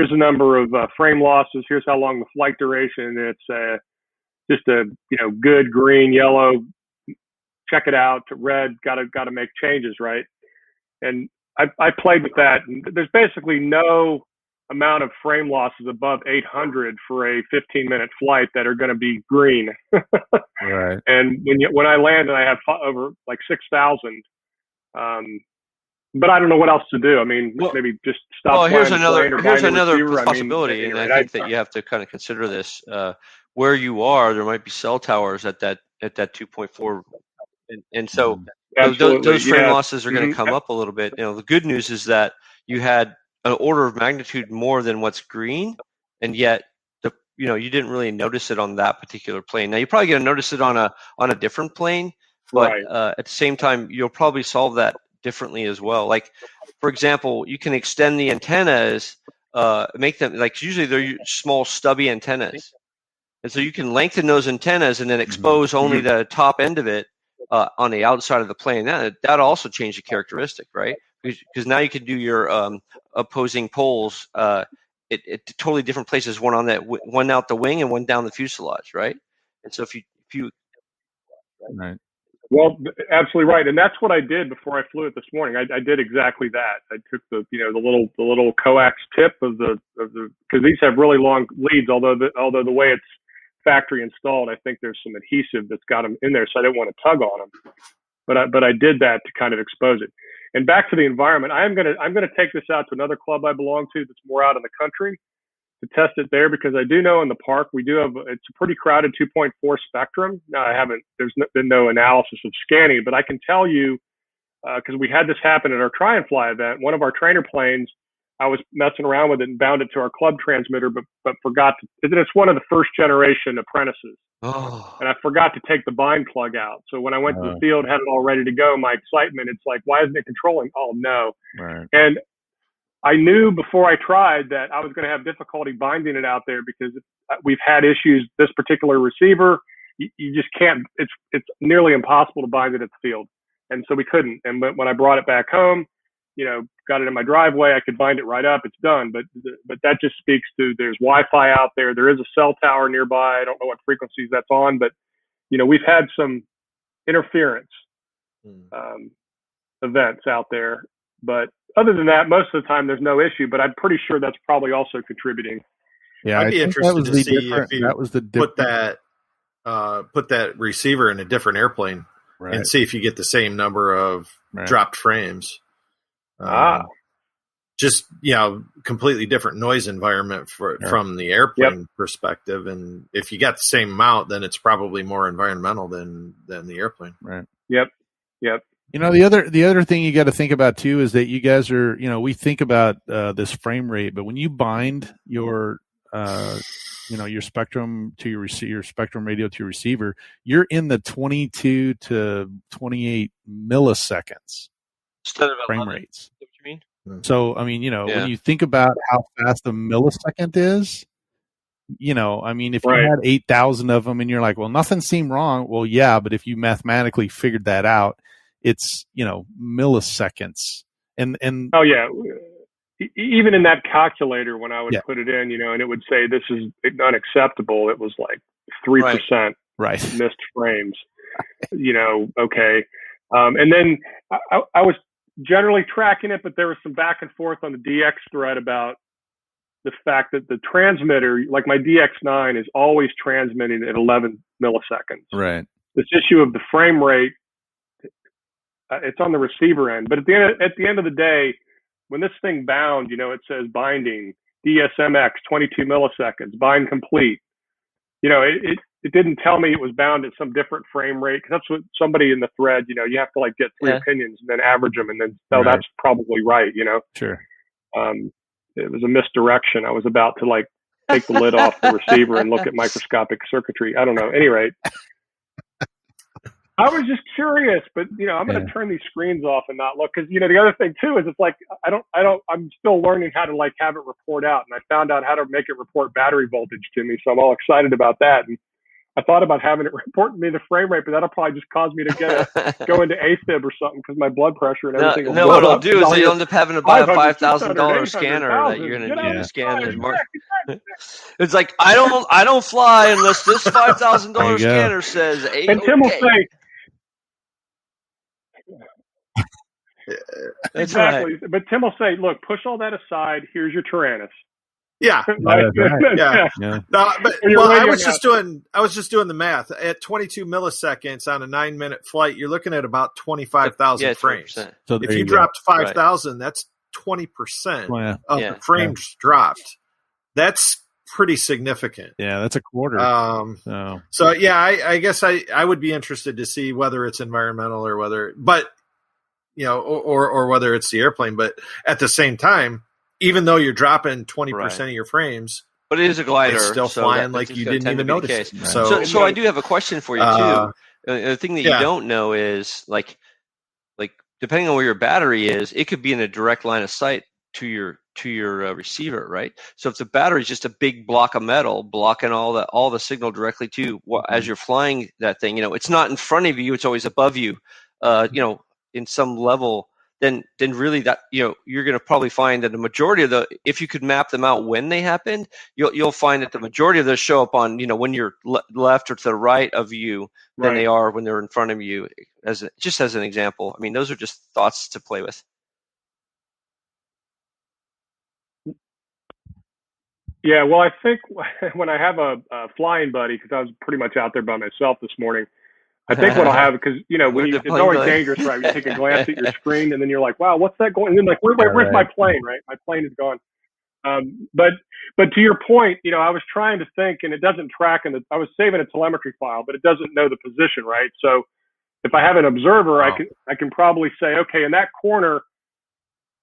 the number of frame losses. Here's how long the flight duration. And it's just a, good, green, yellow, check it out, to red, got to make changes, right? And I played with that, and there's basically no amount of frame losses above 800 for a 15-minute flight that are going to be green. Right. And when I land and I have over like 6,000, but I don't know what else to do. I mean, maybe just stop. Well, here's another receiver. possibility, and I think that you have to kind of consider this. Where you are, there might be cell towers at that 2.4, and so those frame losses are going to come up a little bit. The good news is that you had an order of magnitude more than what's green, and yet you didn't really notice it on that particular plane. Now you're probably going to notice it on a different plane, but right. At the same time, you'll probably solve that differently as well. Like, for example, you can extend the antennas, make them, like, usually they're small stubby antennas, and so you can lengthen those antennas and then expose only the top end of it on the outside of the plane. That also changed the characteristic, right? Because now you can do your opposing poles at totally different places, one out the wing and one down the fuselage, right? And so if you right. Well, absolutely right, and that's what I did before I flew it this morning. I did exactly that. I took the little coax tip of the because these have really long leads. Although the way it's factory installed, I think there's some adhesive that's got them in there, so I didn't want to tug on them. But I did that to kind of expose it. And back to the environment, I'm gonna take this out to another club I belong to that's more out in the country to test it there, because I do know in the park it's a pretty crowded 2.4 spectrum. Now there's been no analysis of scanning, but I can tell you, because we had this happen at our Try and Fly event. One of our trainer planes, I was messing around with it and bound it to our club transmitter, but forgot to. It's one of the first generation apprentices, and I forgot to take the bind plug out. So when I went to the field, had it all ready to go, my excitement, it's like, why isn't it controlling? Oh no! Right. And I knew before I tried that I was going to have difficulty binding it out there, because we've had issues. This particular receiver, you just can't. It's nearly impossible to bind it at the field, and so we couldn't. And when I brought it back home, got it in my driveway, I could bind it right up. It's done. But that just speaks to, there's Wi-Fi out there. There is a cell tower nearby. I don't know what frequencies that's on, but we've had some interference events out there. But other than that, most of the time there's no issue. But I'm pretty sure that's probably also contributing. Yeah, I'd be interested to see if you put that receiver in a different airplane, right, and see if you get the same number of dropped frames. Just completely different noise environment from the airplane perspective, and if you got the same amount, then it's probably more environmental than the airplane. Right. Yep. The other thing you got to think about too is that you guys are, we think about this frame rate, but when you bind your your spectrum to your spectrum radio to your receiver, you're in the 22 to 28 milliseconds instead of frame rates. What you mean? So, I mean, when you think about how fast a millisecond is, if you had 8,000 of them and you're like, well, nothing seemed wrong. Well, yeah, but if you mathematically figured that out, it's, milliseconds. And oh yeah. Even in that calculator, when I would put it in, and it would say, this is unacceptable. It was like 3% missed frames, okay. And then I was generally tracking it, but there was some back and forth on the DX thread about the fact that the transmitter, like my DX9, is always transmitting at 11 milliseconds. Right. This issue of the frame rate, it's on the receiver end. But at the end of the day, when this thing bound, it says binding DSMX 22 milliseconds, bind complete. It didn't tell me it was bound at some different frame rate, because that's what somebody in the thread, you have to get three opinions and then average them, and then that's probably right. Sure. It was a misdirection. I was about to take the lid off the receiver and look at microscopic circuitry. I don't know. At any rate, I was just curious, but I'm going to turn these screens off and not look, because the other thing too is it's like I'm still learning how to have it report out, and I found out how to make it report battery voltage to me, so I'm all excited about that. And I thought about having it report to me the frame rate, but that'll probably just cause me to go into AFib or something because my blood pressure and everything will no, blow what it'll up. do is you'll end up having to buy a $5,000 scanner that you're going to use to scan this. It's like I don't fly unless this $5,000 scanner says A-OK. And Tim will say, That's exactly. right. But Tim will say, look, push all that aside. Here's your Tyrannus. Yeah. Yeah. No, but well, I was just doing the math. At 22 milliseconds on a 9-minute flight, you're looking at about 25,000 frames. So if you dropped 5,000, that's 20% of the frames dropped. That's pretty significant. Yeah, that's a quarter. So yeah, I guess I would be interested to see whether it's environmental or whether, but or whether it's the airplane. But at the same time, even though you're dropping 20% of your frames, but it is a glider, it's still flying like you didn't even notice. Right. So I do have a question for you too. The thing that you don't know is like depending on where your battery is, it could be in a direct line of sight to your receiver, right? So if the battery is just a big block of metal blocking all the signal directly to as you're flying that thing, it's not in front of you, it's always above you, in some level. Then really that you're going to probably find that the majority of if you could map them out when they happened, you'll find that the majority of those show up on when you're left or to the right of you than they are when they're in front of you. Just as an example, I mean those are just thoughts to play with. Yeah, well, I think when I have a flying buddy, because I was pretty much out there by myself this morning. I think what I'll have, because it's always dangerous, right? You take a glance at your screen, and then you're like, "Wow, what's that going?" And then like, where's my plane? Right, my plane is gone. But to your point, I was trying to think, and it doesn't track. I was saving a telemetry file, but it doesn't know the position, right? So if I have an observer, I can probably say, okay, in that corner,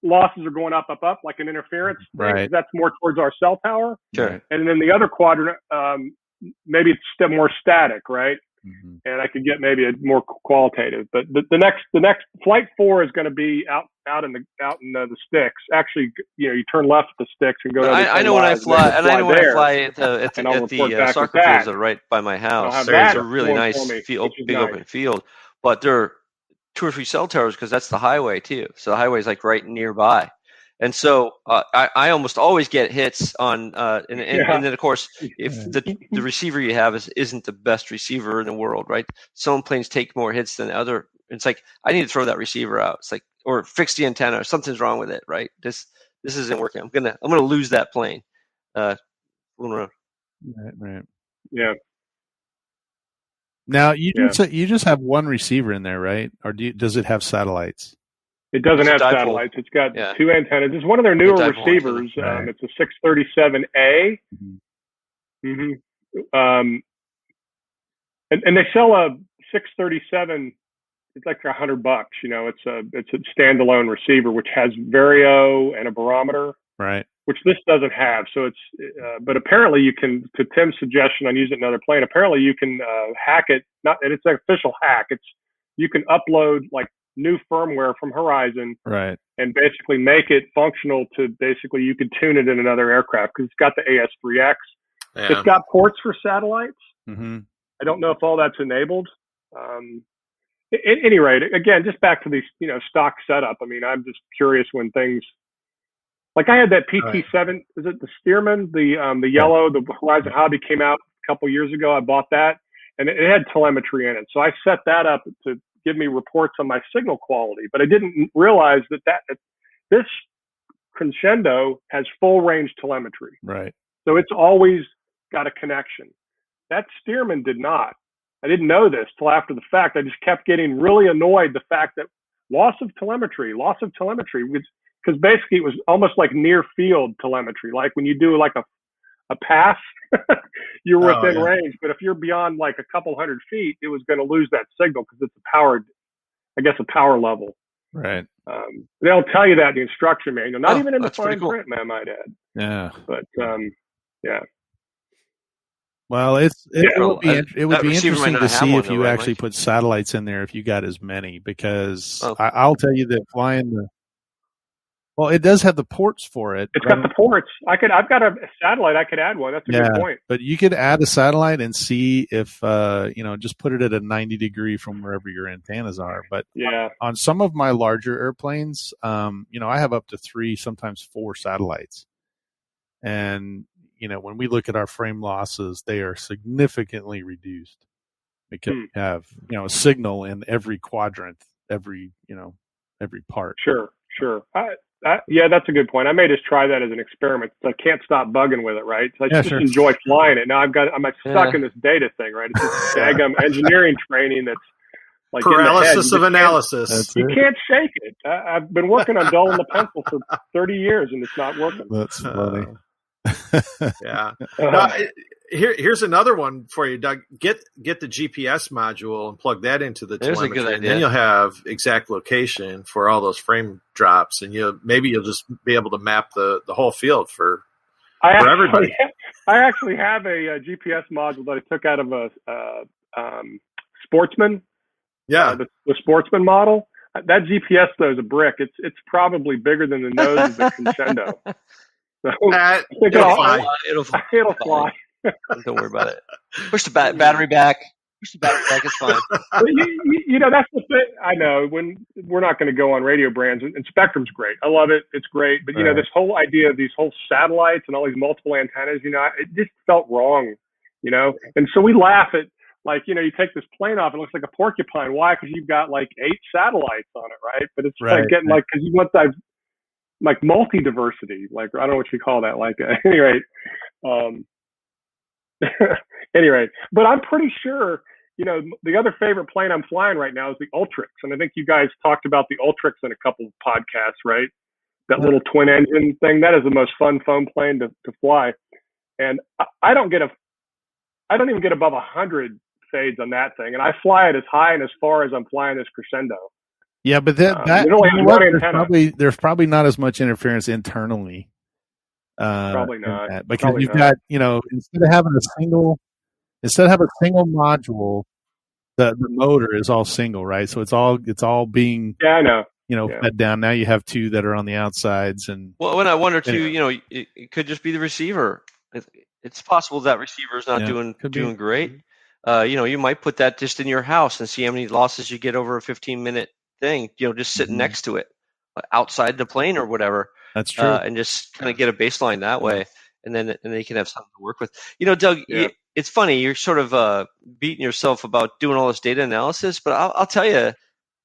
losses are going up, like an interference. Right. That's more towards our cell tower. Sure. And then the other quadrant, maybe it's more static, right? Mm-hmm. And I could get maybe a more qualitative. But the next flight 4 is going to be out in the sticks. Actually, you turn left at the sticks and go. I know when I fly, and I know when I fly at the soccer fields that are right by my house. It's a really nice big open field, but there are 2 or 3 cell towers because that's the highway too. So the highway is like right nearby. And so I almost always get hits on, and then of course, if the receiver you have isn't the best receiver in the world, right? Some planes take more hits than other. It's like I need to throw that receiver out. It's like or fix the antenna. Or something's wrong with it, right? This isn't working. I'm gonna lose that plane. Right. Yeah. Now you just have one receiver in there, right? Or does it have satellites? It doesn't have satellites. It's got 2 antennas. It's one of their newer receivers. It's a 637A. Mm-hmm. And they sell a 637. It's like $100. It's a standalone receiver which has Vario and a barometer, right? Which this doesn't have. So it's, but apparently you can. To Tim's suggestion on using another plane, apparently you can hack it. And it's an official hack. You can upload like new firmware from Horizon, right, and basically make it functional to basically you could tune it in another aircraft because it's got the AS3X. Yeah. It's got ports for satellites. Mm-hmm. I don't know if all that's enabled. At any rate, again, just back to these, stock setup. I mean, I'm just curious when things like I had that PT7. Is it the Stearman? The yellow, the Horizon Hobby came out a couple years ago. I bought that, and it had telemetry in it. So I set that up to give me reports on my signal quality, but I didn't realize that this Crescendo has full range telemetry. Right. So it's always got a connection. That Stearman did not. I didn't know this till after the fact. I just kept getting really annoyed the fact that loss of telemetry, because basically it was almost like near field telemetry. Like when you do like a pass, you're within range. But if you're beyond like a couple hundred feet, it was going to lose that signal because it's a power level. Right. They'll tell you that in the instruction manual, not even in the fine print, I might add. Yeah. But yeah. Well, it would be interesting to see if you actually put satellites in there if you got as many, because I'll tell you that flying Well, it does have the ports for it. It's got the ports. I've got a satellite. I could add one. That's a good point. But you could add a satellite and see if just put it at a 90 degree from wherever your antennas are. But on some of my larger airplanes, I have up to 3, sometimes 4 satellites. And when we look at our frame losses, they are significantly reduced because we have a signal in every quadrant, every part. Sure. That's a good point. I may just try that as an experiment. I can't stop bugging with it, right? So I just enjoy flying it. Now I'm stuck in this data thing, right? It's this daggum engineering training that's like paralysis of analysis. You can't shake it. I've been working on dulling the pencil for 30 years, and it's not working. That's funny. Yeah. Here's another one for you, Doug. Get the GPS module and plug that into the telemetry. A good idea. And then you'll have exact location for all those frame drops, and you'll just be able to map the whole field for everybody. I actually have a GPS module that I took out of a Sportsman. Yeah, the Sportsman model. That GPS though is a brick. It's probably bigger than the nose of the Crescendo. So it'll fly. Don't worry about it. Push the battery back. It's fine. That's the thing. I know when we're not going to go on radio brands, and Spectrum's great. I love it. It's great. But, this whole idea of these whole satellites and all these multiple antennas, it just felt wrong, And so we laugh at, you take this plane off, it looks like a porcupine. Why? Because you've got 8 satellites on it, right? But it's getting because you want that multi-diversity. I don't know what you call that. Anyway. Anyway, but I'm pretty sure, the other favorite plane I'm flying right now is the Ultrix. And I think you guys talked about the Ultrix in a couple of podcasts, right? That little twin engine thing. That is the most fun foam plane to fly. And I don't even get above 100 fades on that thing. And I fly it as high and as far as I'm flying this Crescendo. Yeah, but there's probably not as much interference internally. Probably not, because you've got instead of having a single module, the motor is all single, right? So it's all being fed down. Now you have 2 that are on the outsides, and when I wonder too, it could just be the receiver. It's possible that receiver is not doing great. You might put that just in your house and see how many losses you get over a 15-minute thing. Just sitting next to it, outside the plane or whatever. That's true. And just kind of get a baseline that way, and then you can have something to work with. Doug, it's funny. You're sort of beating yourself about doing all this data analysis, but I'll tell you,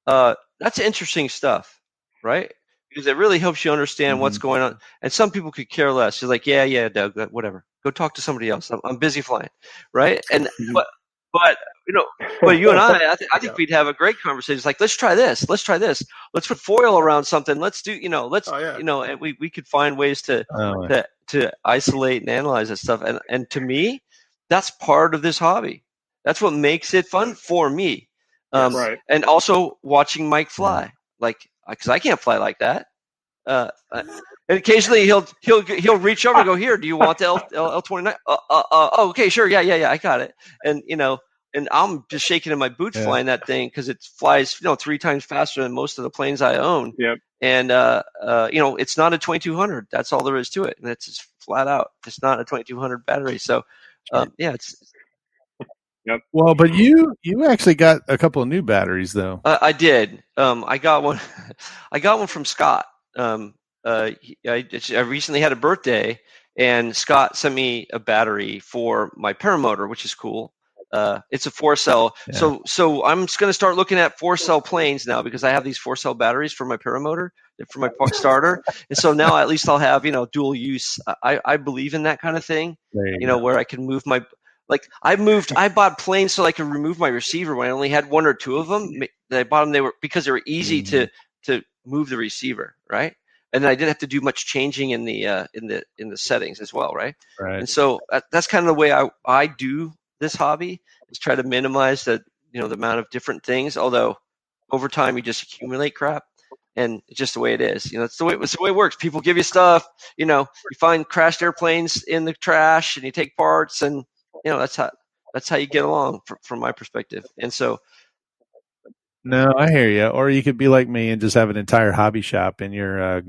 that's interesting stuff, right? Because it really helps you understand what's going on. And some people could care less. You're like, yeah, Doug, whatever. Go talk to somebody else. I'm busy flying, right? And but you and I think we'd have a great conversation. It's like, let's try this. Let's put foil around something. Let's do, and we could find ways to isolate and analyze that stuff. And to me, that's part of this hobby. That's what makes it fun for me. Right. And also watching Mike fly, because I can't fly like that. And occasionally he'll reach over and go, here, do you want the L29? Okay, sure. Yeah. I got it. And, and I'm just shaking in my boots flying that thing because it flies, 3 times faster than most of the planes I own. Yep. And, it's not a 2200. That's all there is to it. And it's just flat out. It's not a 2200 battery. So, it's. Yep. Well, but you actually got a couple of new batteries though. I did. I got one. I got one from Scott. I recently had a birthday, and Scott sent me a battery for my paramotor, which is cool. It's a 4-cell. Yeah. So I'm just going to start looking at 4-cell planes now because I have these 4-cell batteries for my paramotor, for my starter. And so now at least I'll have, dual use. I believe in that kind of thing, where I can move my, I bought planes so I could remove my receiver when I only had 1 or 2 of them. I bought them, because they were easy to move the receiver, right? And I didn't have to do much changing in the settings as well, right? Right. And so that's kind of the way I do this hobby, is try to minimize the amount of different things. Although over time you just accumulate crap, and it's just the way it is. It's the way it works. People give you stuff. You find crashed airplanes in the trash, and you take parts, and that's how you get along from my perspective. And so No, I hear you. Or you could be like me and just have an entire hobby shop in your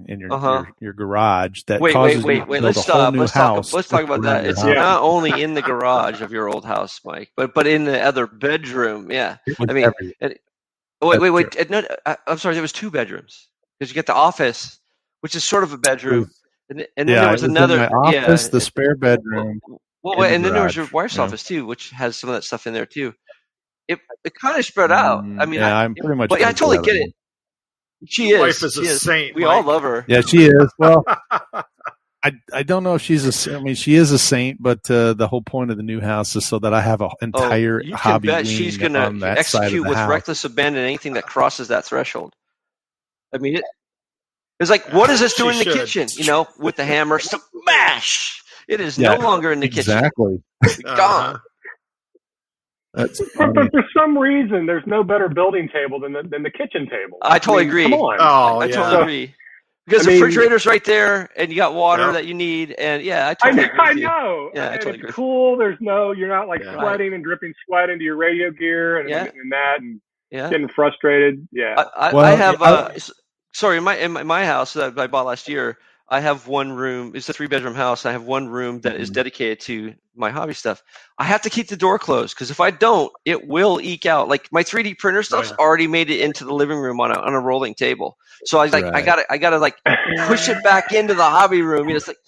your garage that causes you to build Let's a stop. whole new house. Let's talk about that. your It's house. not only in the garage of your old house, Mike, but in the other bedroom. Yeah, It was I mean, everywhere. wait. No, I'm sorry. There was 2 bedrooms because you get the office, which is sort of a bedroom, and then there was it another. in my office, the spare bedroom. Well, and and then there was your garage, wife's office too, which has some of that stuff in there too. It kind of spread out. I mean, I'm pretty much. But I totally get it. She is. Wife is a saint. We Mike. all love her. Yeah, she is. Well, I don't know if she's a. I mean, she is a saint, but the whole point of the new house is so that I have an entire you hobby can bet wing she's going on to that side of execute the with house. reckless abandon anything that crosses that threshold. I mean, it's like, what is this doing in the kitchen? You know, with the hammer, smash! It is no longer in the exactly. kitchen. Gone. That's but for some reason, there's no better building table than the kitchen table. I totally agree. Come on. Oh, I yeah. totally agree. Because the refrigerator's right there, and you got water that you need, and I totally agree with you. I know. Yeah, I and totally it's agree. cool. You're not like sweating and dripping sweat into your radio gear and that, and getting frustrated. Yeah. I have. Sorry, in my house that I bought last year, I have one room. It's a 3-bedroom house. I have one room that is dedicated to my hobby stuff. I have to keep the door closed because if I don't, it will eke out. Like my 3D printer stuff's already made it into the living room on a rolling table. So I was like, I gotta like push it back into the hobby room. You know, it's like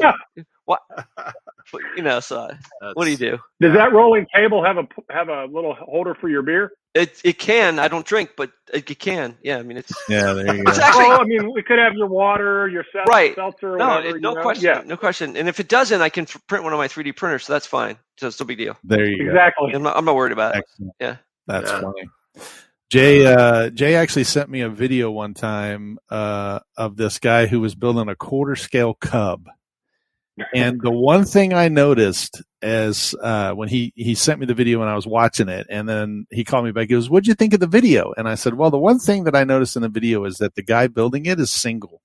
what? So what do you do? Does that rolling table have a little holder for your beer? It can. I don't drink, but it can. Yeah, I mean it's. Yeah, there you go. It's actually, I mean, we could have your water, your seltzer, or whatever. No question. Yeah. No question. And if it doesn't, I can print one on my 3D printer, so that's fine. So it's no big deal. There you go. Exactly. I'm not worried about it. Excellent. Yeah, that's funny. Jay actually sent me a video one time of this guy who was building a quarter scale cub. And the one thing I noticed as when he sent me the video and I was watching it, and then he called me back, he goes, "What'd you think of the video?" And I said, "Well, the one thing that I noticed in the video is that the guy building it is single."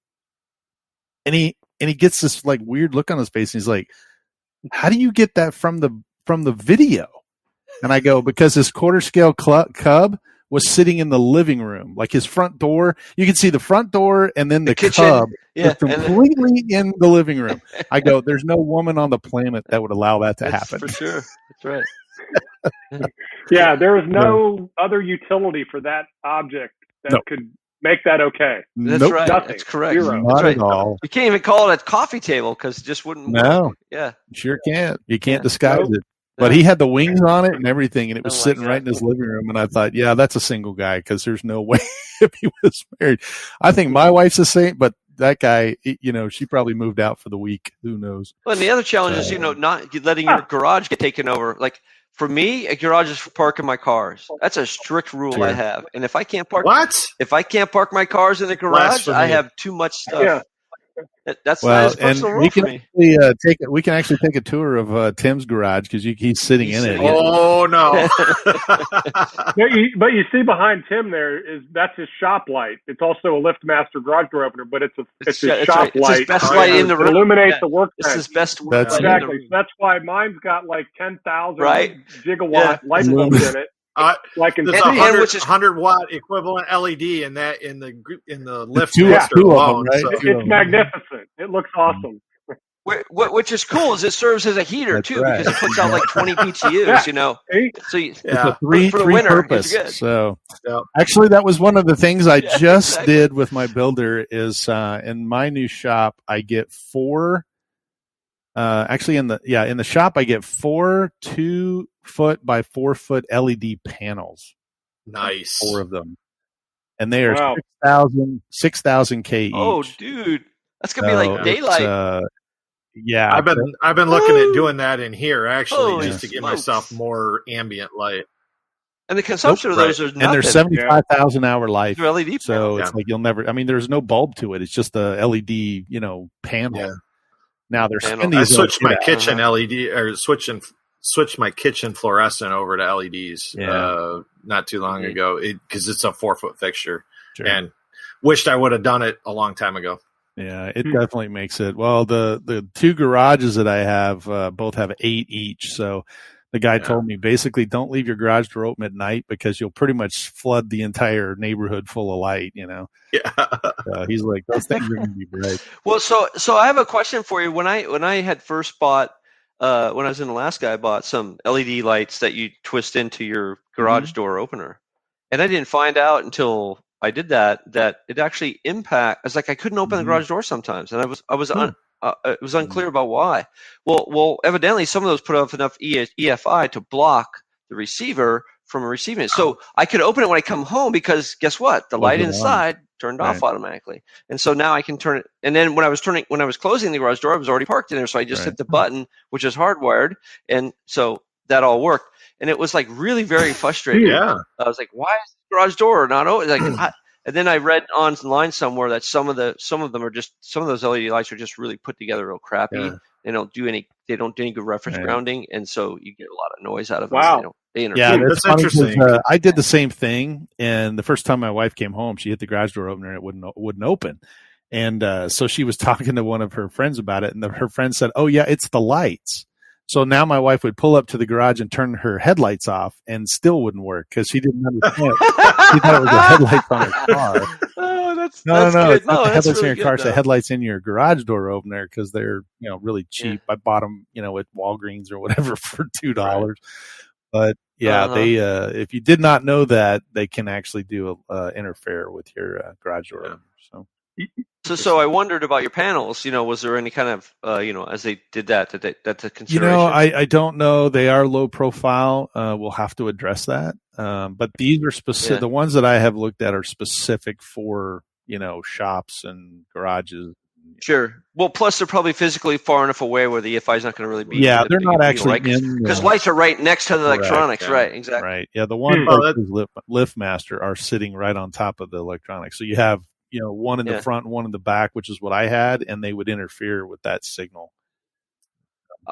And he gets this like weird look on his face, and he's like, "How do you get that from the video?" And I go, "Because this quarter scale cub was sitting in the living room, like his front door. You can see the front door, and then the kitchen. cub Yeah, was completely in the living room." I go, "There's no woman on the planet that would allow that to happen." For sure, that's right. Yeah, there was no other utility for that object that could make that okay. That's right. Nothing. That's correct. Zero. Not That's at all. You can't even call it a coffee table because it just wouldn't No. work. Yeah. Sure can't. You can't disguise it. No. But he had the wings on it and everything, and it was Oh my sitting God. right in his living room. And I thought, yeah, that's a single guy because there's no way if he was married. I think my wife's a saint, but that guy, she probably moved out for the week. Who knows? Well, and the other challenge is, not letting your garage get taken over. Like for me, a garage is for parking my cars. That's a strict rule I have. And if I can't park, if I can't park my cars in the garage, I have too much stuff. Yeah. That's a personal rule for me. We can actually take a tour of Tim's garage because he's sitting in it. Oh no! But you see behind Tim that's his shop light. It's also a LiftMaster garage door opener, but it's his shop light. It's his best light in the room. It illuminates the workbench. It's his best. Exactly. That's why mine's got like 10,000 gigawatt light bulbs in it. Like in there's 100 watt equivalent LED in the LiftMaster alone. Right? So. It's magnificent. It looks awesome. Which is cool is it serves as a heater too because it puts out like 20 BTUs. So it's a three winter, purpose. So actually, that was one of the things I just did with my builder. Is in my new shop I get 4. Actually, in the shop I get 4 2-foot by 4-foot LED panels. Nice. 4 of them, and they are 6,000 K each. Oh, dude, that's gonna be like daylight. Yeah, I've been looking at doing that in here actually, just to give smokes. myself more ambient light. And the consumption of those are nothing. And there's 75,000 hour life. They're LED so it's like you'll never. I mean, there's no bulb to it. It's just a LED, panel. Yeah. Now there's. I switched my kitchen LED or switched my kitchen fluorescent over to LEDs not too long ago because it's a 4-foot fixture, and wished I would have done it a long time ago. Yeah, it definitely makes it. Well, the 2 garages that I have both have 8 each, so the guy told me basically don't leave your garage door open at night because you'll pretty much flood the entire neighborhood full of light, Yeah. He's like, those things are going to be bright. Well, so I have a question for you. When I had first bought, when I was in Alaska, I bought some LED lights that you twist into your garage door opener, and I didn't find out until I did that it actually impact. It's like I couldn't open the garage door sometimes, and it was unclear about why. Well, evidently some of those put off enough EFI to block the receiver from receiving it. So I could open it when I come home because guess what? The light inside turned off automatically. And so now I can turn it. And then when I was closing the garage door, I was already parked in there. So I just hit the button, which is hardwired. And so that all worked. And it was like really very frustrating. Yeah. I was like, why is the garage door not open? And then I read online somewhere that some of those LED lights are just really put together real crappy. Yeah. They don't do any good reference grounding, and so you get a lot of noise out of them. Wow. They Yeah, that's interesting. I did the same thing, and the first time my wife came home, she hit the garage door opener and it wouldn't open. And so she was talking to one of her friends about it, and her friend said, "Oh yeah, it's the lights." So now my wife would pull up to the garage and turn her headlights off, and still wouldn't work because she didn't understand. She thought it was the headlights on her car. Oh, that's No, good. it's not the headlights really in your car. It's the though. headlights in your garage door opener because they're really cheap. I bought them, at Walgreens or whatever for $2. Right. But they if you did not know that, they can actually do interfere with your garage door opener. So I wondered about your panels. Was there any kind of as they did that's a consideration? I don't know. They are low profile. We'll have to address that. But these are specific. Yeah. The ones that I have looked at are specific for shops and garages. Sure. Well, plus they're probably physically far enough away where the EFI is not going to really be. Yeah, they're not actually because lights are right next to the electronics, right? Exactly. Right. Yeah, the one LiftMaster are sitting right on top of the electronics. So you have one in the front, one in the back, which is what I had, and they would interfere with that signal.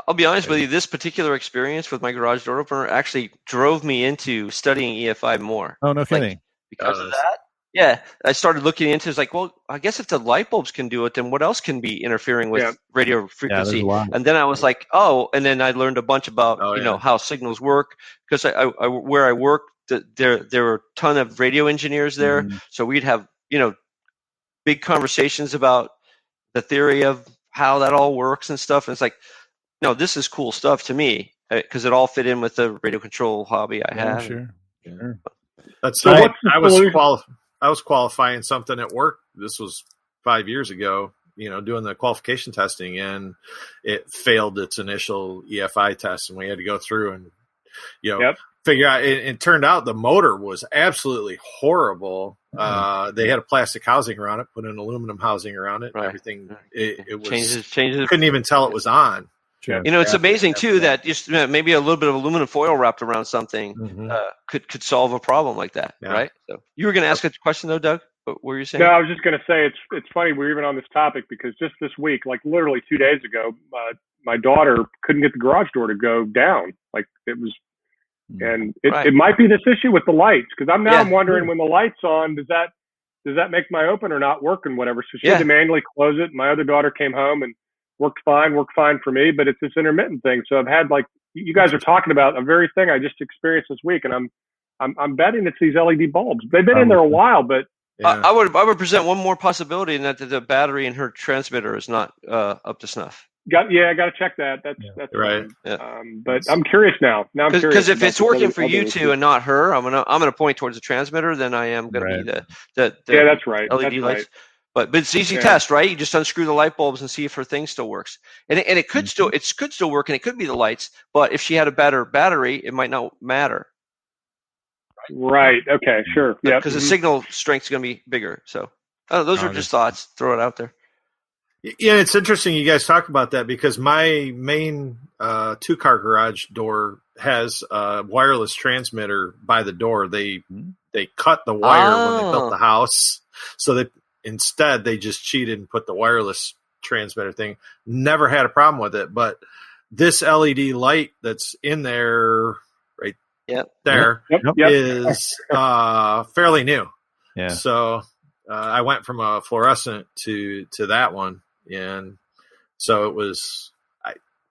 I'll be honest with you. This particular experience with my garage door opener actually drove me into studying EFI more. Oh, no kidding! Because of that. Yeah, I started looking into it. It's like, well, I guess if the light bulbs can do it, then what else can be interfering with radio frequency? And then I was like, and then I learned a bunch about how signals work because where I worked, there were a ton of radio engineers there, so we'd have big conversations about the theory of how that all works and stuff. And it's like, this is cool stuff to me because it all fit in with the radio control hobby I have. Sure. That's so. I was qualifying something at work. This was 5 years ago, doing the qualification testing, and it failed its initial EFI test, and we had to go through and, figure out. It turned out the motor was absolutely horrible. They had a plastic housing around it, put an aluminum housing around it, and everything. It was changes. Couldn't even tell it was on. Sure. It's amazing too that just maybe a little bit of aluminum foil wrapped around something could solve a problem like that, right? So you were going to ask a question though, Doug. What were you saying? No, I was just going to say it's funny we're even on this topic because just this week, like literally 2 days ago, my daughter couldn't get the garage door to go down. Like it was, and it might be this issue with the lights because I'm wondering when the light's on, does that make my opener not work and whatever? So she had to manually close it. My other daughter came home and worked fine for me, but it's this intermittent thing. So I've had, like you guys are talking about, a very thing I just experienced this week, and I'm betting it's these LED bulbs. They've been in there a while, but I would present one more possibility, in that the battery in her transmitter is not up to snuff. I got to check that. That's right. But I'm curious now. I'm curious because if it's working for you two and not her, I'm gonna point towards the transmitter. Then I am gonna be the that's right. LED that's lights. Right. But it's easy test, right? You just unscrew the light bulbs and see if her thing still works. And it could still work, and it could be the lights. But if she had a better battery, it might not matter. Right. Okay. Sure. Yeah. Because the signal strength is going to be bigger. So those are just thoughts. Throw it out there. Yeah, it's interesting you guys talk about that because my main 2-car garage door has a wireless transmitter by the door. They cut the wire when they built the house, so they just cheated and put the wireless transmitter thing. Never had a problem with it, but this LED light that's in there is fairly new. Yeah. So I went from a fluorescent to that one, and so it was.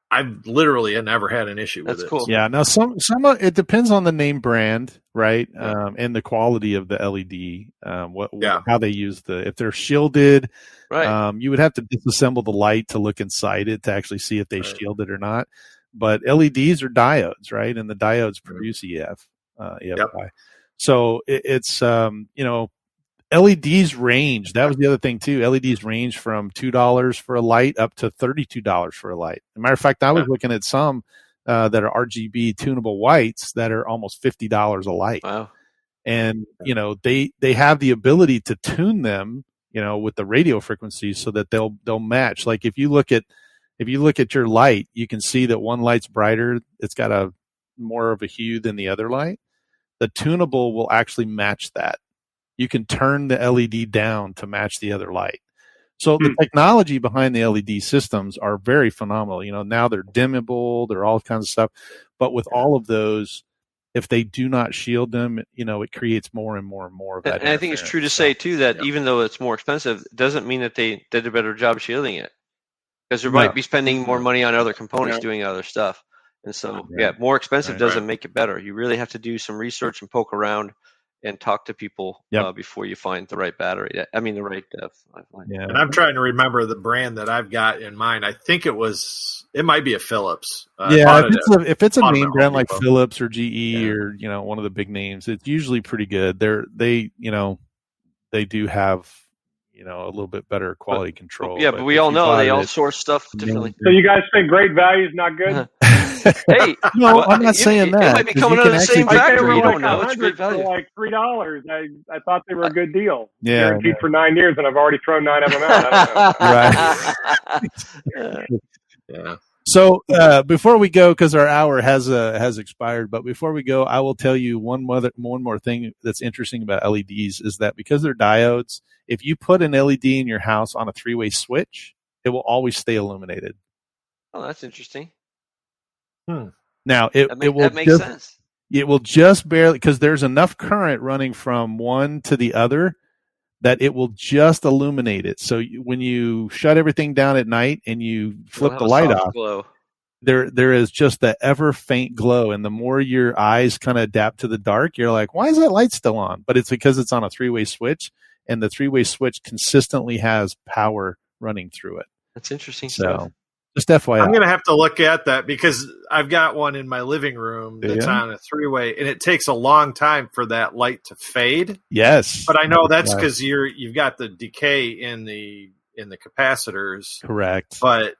I've literally never had an issue with That's it. cool. Yeah. Now some it depends on the name brand, right? And the quality of the LED. How they use if they're shielded, Right. you would have to disassemble the light to look inside it to actually see if they shield it or not. But LEDs are diodes, right? And the diodes produce EFI. So it's LEDs range. That was the other thing too. LEDs range from $2 for a light up to $32 for a light. As a matter of fact, I was looking at some that are RGB tunable whites that are almost $50 a light. Wow. And they have the ability to tune them, with the radio frequencies so that they'll match. Like if you look at your light, you can see that one light's brighter. It's got a more of a hue than the other light. The tunable will actually match that. You can turn the LED down to match the other light. So the technology behind the LED systems are very phenomenal. Now they're dimmable, they're all kinds of stuff. But with all of those, if they do not shield them, it creates more and more and more of that. And I think it's true to say too that even though it's more expensive, it doesn't mean that they did a better job shielding it, because they might be spending more money on other components doing other stuff. And so, more expensive doesn't make it better. You really have to do some research and poke around and talk to people before you find the right battery. I mean, the right And I'm trying to remember the brand that I've got in mind. I think it might be a Philips. If it's a name brand like Philips or GE or one of the big names, it's usually pretty good. They do have a little bit better quality control. Yeah, but we all know they all source stuff differently. So you guys think great value is not good? Hey, no, I'm not saying that. It might be coming out of the same factory. You don't know. It's great value. For like $3. I thought they were a good deal. Yeah, guaranteed for 9 years, and I've already thrown 9 of them out. I don't know. Right. Yeah. So before we go, because our hour has expired, but before we go, I will tell you one more thing that's interesting about LEDs is that because they're diodes, if you put an LED in your house on a 3-way switch, it will always stay illuminated. Oh, that's interesting. Now that makes sense. It will just barely, because there's enough current running from one to the other that it will just illuminate it. So when you shut everything down at night and you flip the light off, there is just that ever faint glow. And the more your eyes kind of adapt to the dark, you're like, why is that light still on? But it's because it's on a 3-way switch, and the 3-way switch consistently has power running through it. That's interesting stuff. Just FYI. I'm going to have to look at that because I've got one in my living room that's on a 3-way, and it takes a long time for that light to fade. Yes. But I know that's because you've got the decay in the capacitors. Correct. But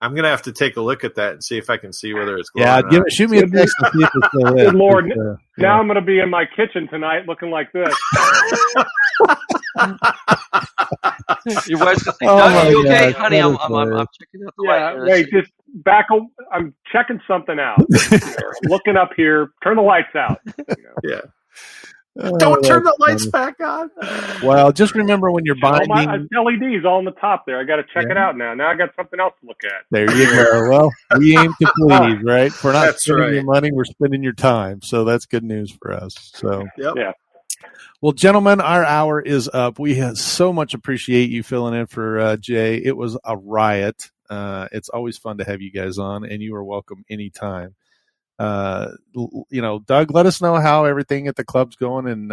I'm going to have to take a look at that and see if I can see whether it's glowing. Yeah, shoot me a text and see if it's still Good Lord. Now I'm going to be in my kitchen tonight looking like this. Your wife's going to say, are you okay? Honey, I'm checking out the light. Wait, just I'm checking something out. I'm looking up here. Turn the lights out. Yeah. Don't turn the lights back on. Well, just remember when you're binding. LEDs all on the top there. I got to check it out now. Now I got something else to look at. There you go. Well, we aim to please, right? If we're not spending your money, we're spending your time. So that's good news for us. So, yeah. Well, gentlemen, our hour is up. We so much appreciate you filling in for Jay. It was a riot. It's always fun to have you guys on, and you are welcome anytime. Doug, let us know how everything at the club's going, and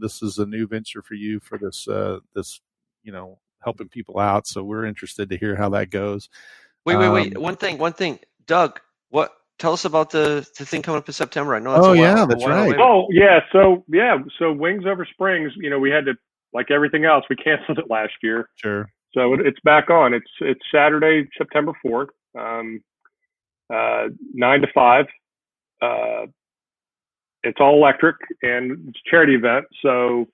this is a new venture for you for this helping people out. So we're interested to hear how that goes. Wait. One thing, Doug. Tell us about the thing coming up in September. I know that's that's right. Oh yeah, so Wings Over Springs. We had to, like everything else, we canceled it last year. Sure. So it's back on. It's Saturday, September 4th, 9 to 5. It's all electric, and it's a charity event. So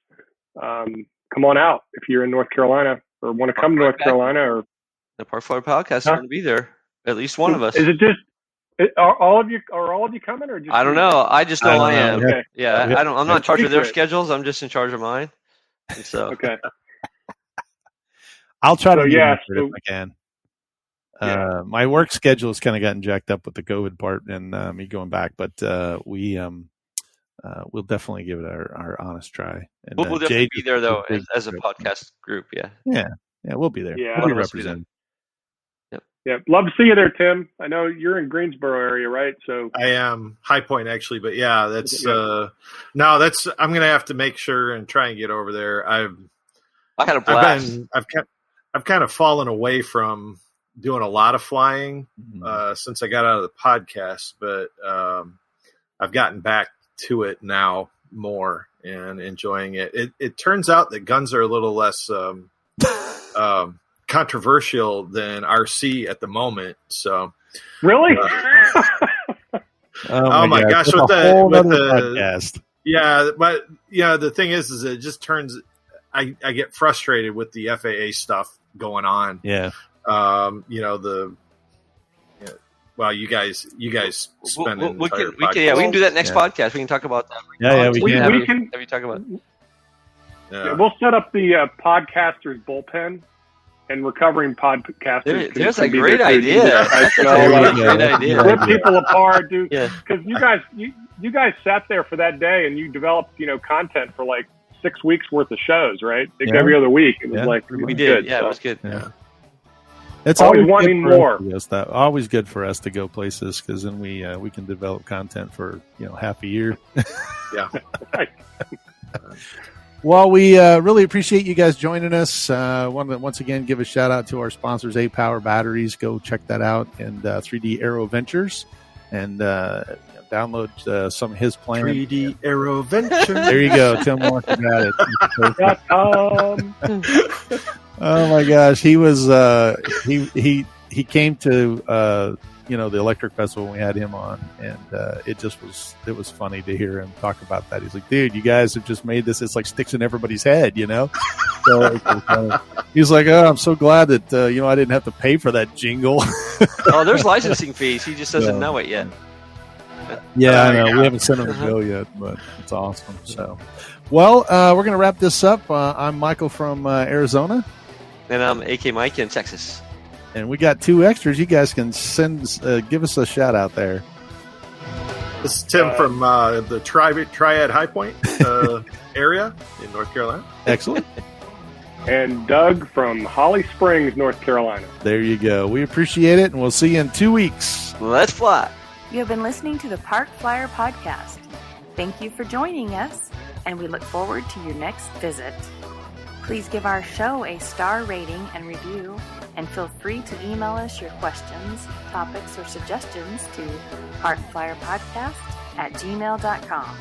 come on out if you're in North Carolina or want to come to North Carolina. Or the Park Flyer Podcast is going to be there. At least one of us. Is it just? Are all of you coming, or just? I don't know. I just know I am. Okay. Yeah, I'm not in charge of their schedules. I'm just in charge of mine. And so okay. I'll try to if I can. My work schedule has kind of gotten jacked up with the COVID part and me going back, but we'll definitely give it our honest try. And, we'll definitely be there though as a podcast group. Yeah, we'll be there. Yeah, we'll be represented. Yeah, love to see you there, Tim. I know you're in Greensboro area, right? So I am High Point actually, but yeah, that's Yeah. no, that's I'm gonna have to make sure and try and get over there. I had a blast. I've kind of fallen away from doing a lot of flying since I got out of the podcast, but I've gotten back to it now more and enjoying it. It turns out that guns are a little less controversial than RC at the moment. So really, oh my gosh, with the podcast. Yeah, but the thing is it just turns. I get frustrated with the FAA stuff going on. Yeah. Well, you guys spend an entire podcast. We can do that next podcast. We can talk about that. We can. Have you talk about it? Yeah, we'll set up the podcasters bullpen and recovering podcasters. There's a great idea. Great idea. Rip people apart, dude. Yeah. Because you guys sat there for that day and you developed content for like 6 weeks worth of shows, right? Every other week. It was we did. Good, yeah, so. It was good. Yeah. It's always wanting more. Always good for us to go places because then we can develop content for half a year. Yeah. Well, we really appreciate you guys joining us. Want to once again give a shout out to our sponsors, A-Power Batteries. Go check that out, and 3D Aero Ventures, and download some of his plans. 3D Aero Ventures. There you go. Tim Walker got it. Oh my gosh, he was he came to the Electric Festival when we had him on, and it was funny to hear him talk about that. He's like, dude, you guys have just made this. It's like sticks in everybody's head, So he's like, oh, I'm so glad that I didn't have to pay for that jingle. Oh, there's licensing fees. He just doesn't know it yet. Yeah, I know. We haven't sent him the bill yet, but it's awesome. So, well, we're gonna wrap this up. I'm Michael from Arizona. And I'm AK Mike in Texas. And we got 2 extras. You guys can give us a shout out there. This is Tim from the Triad High Point area in North Carolina. Excellent. And Doug from Holly Springs, North Carolina. There you go. We appreciate it, and we'll see you in 2 weeks. Let's fly. You have been listening to the Park Flyer Podcast. Thank you for joining us, and we look forward to your next visit. Please give our show a star rating and review, and feel free to email us your questions, topics, or suggestions to parkflyerpodcast@gmail.com.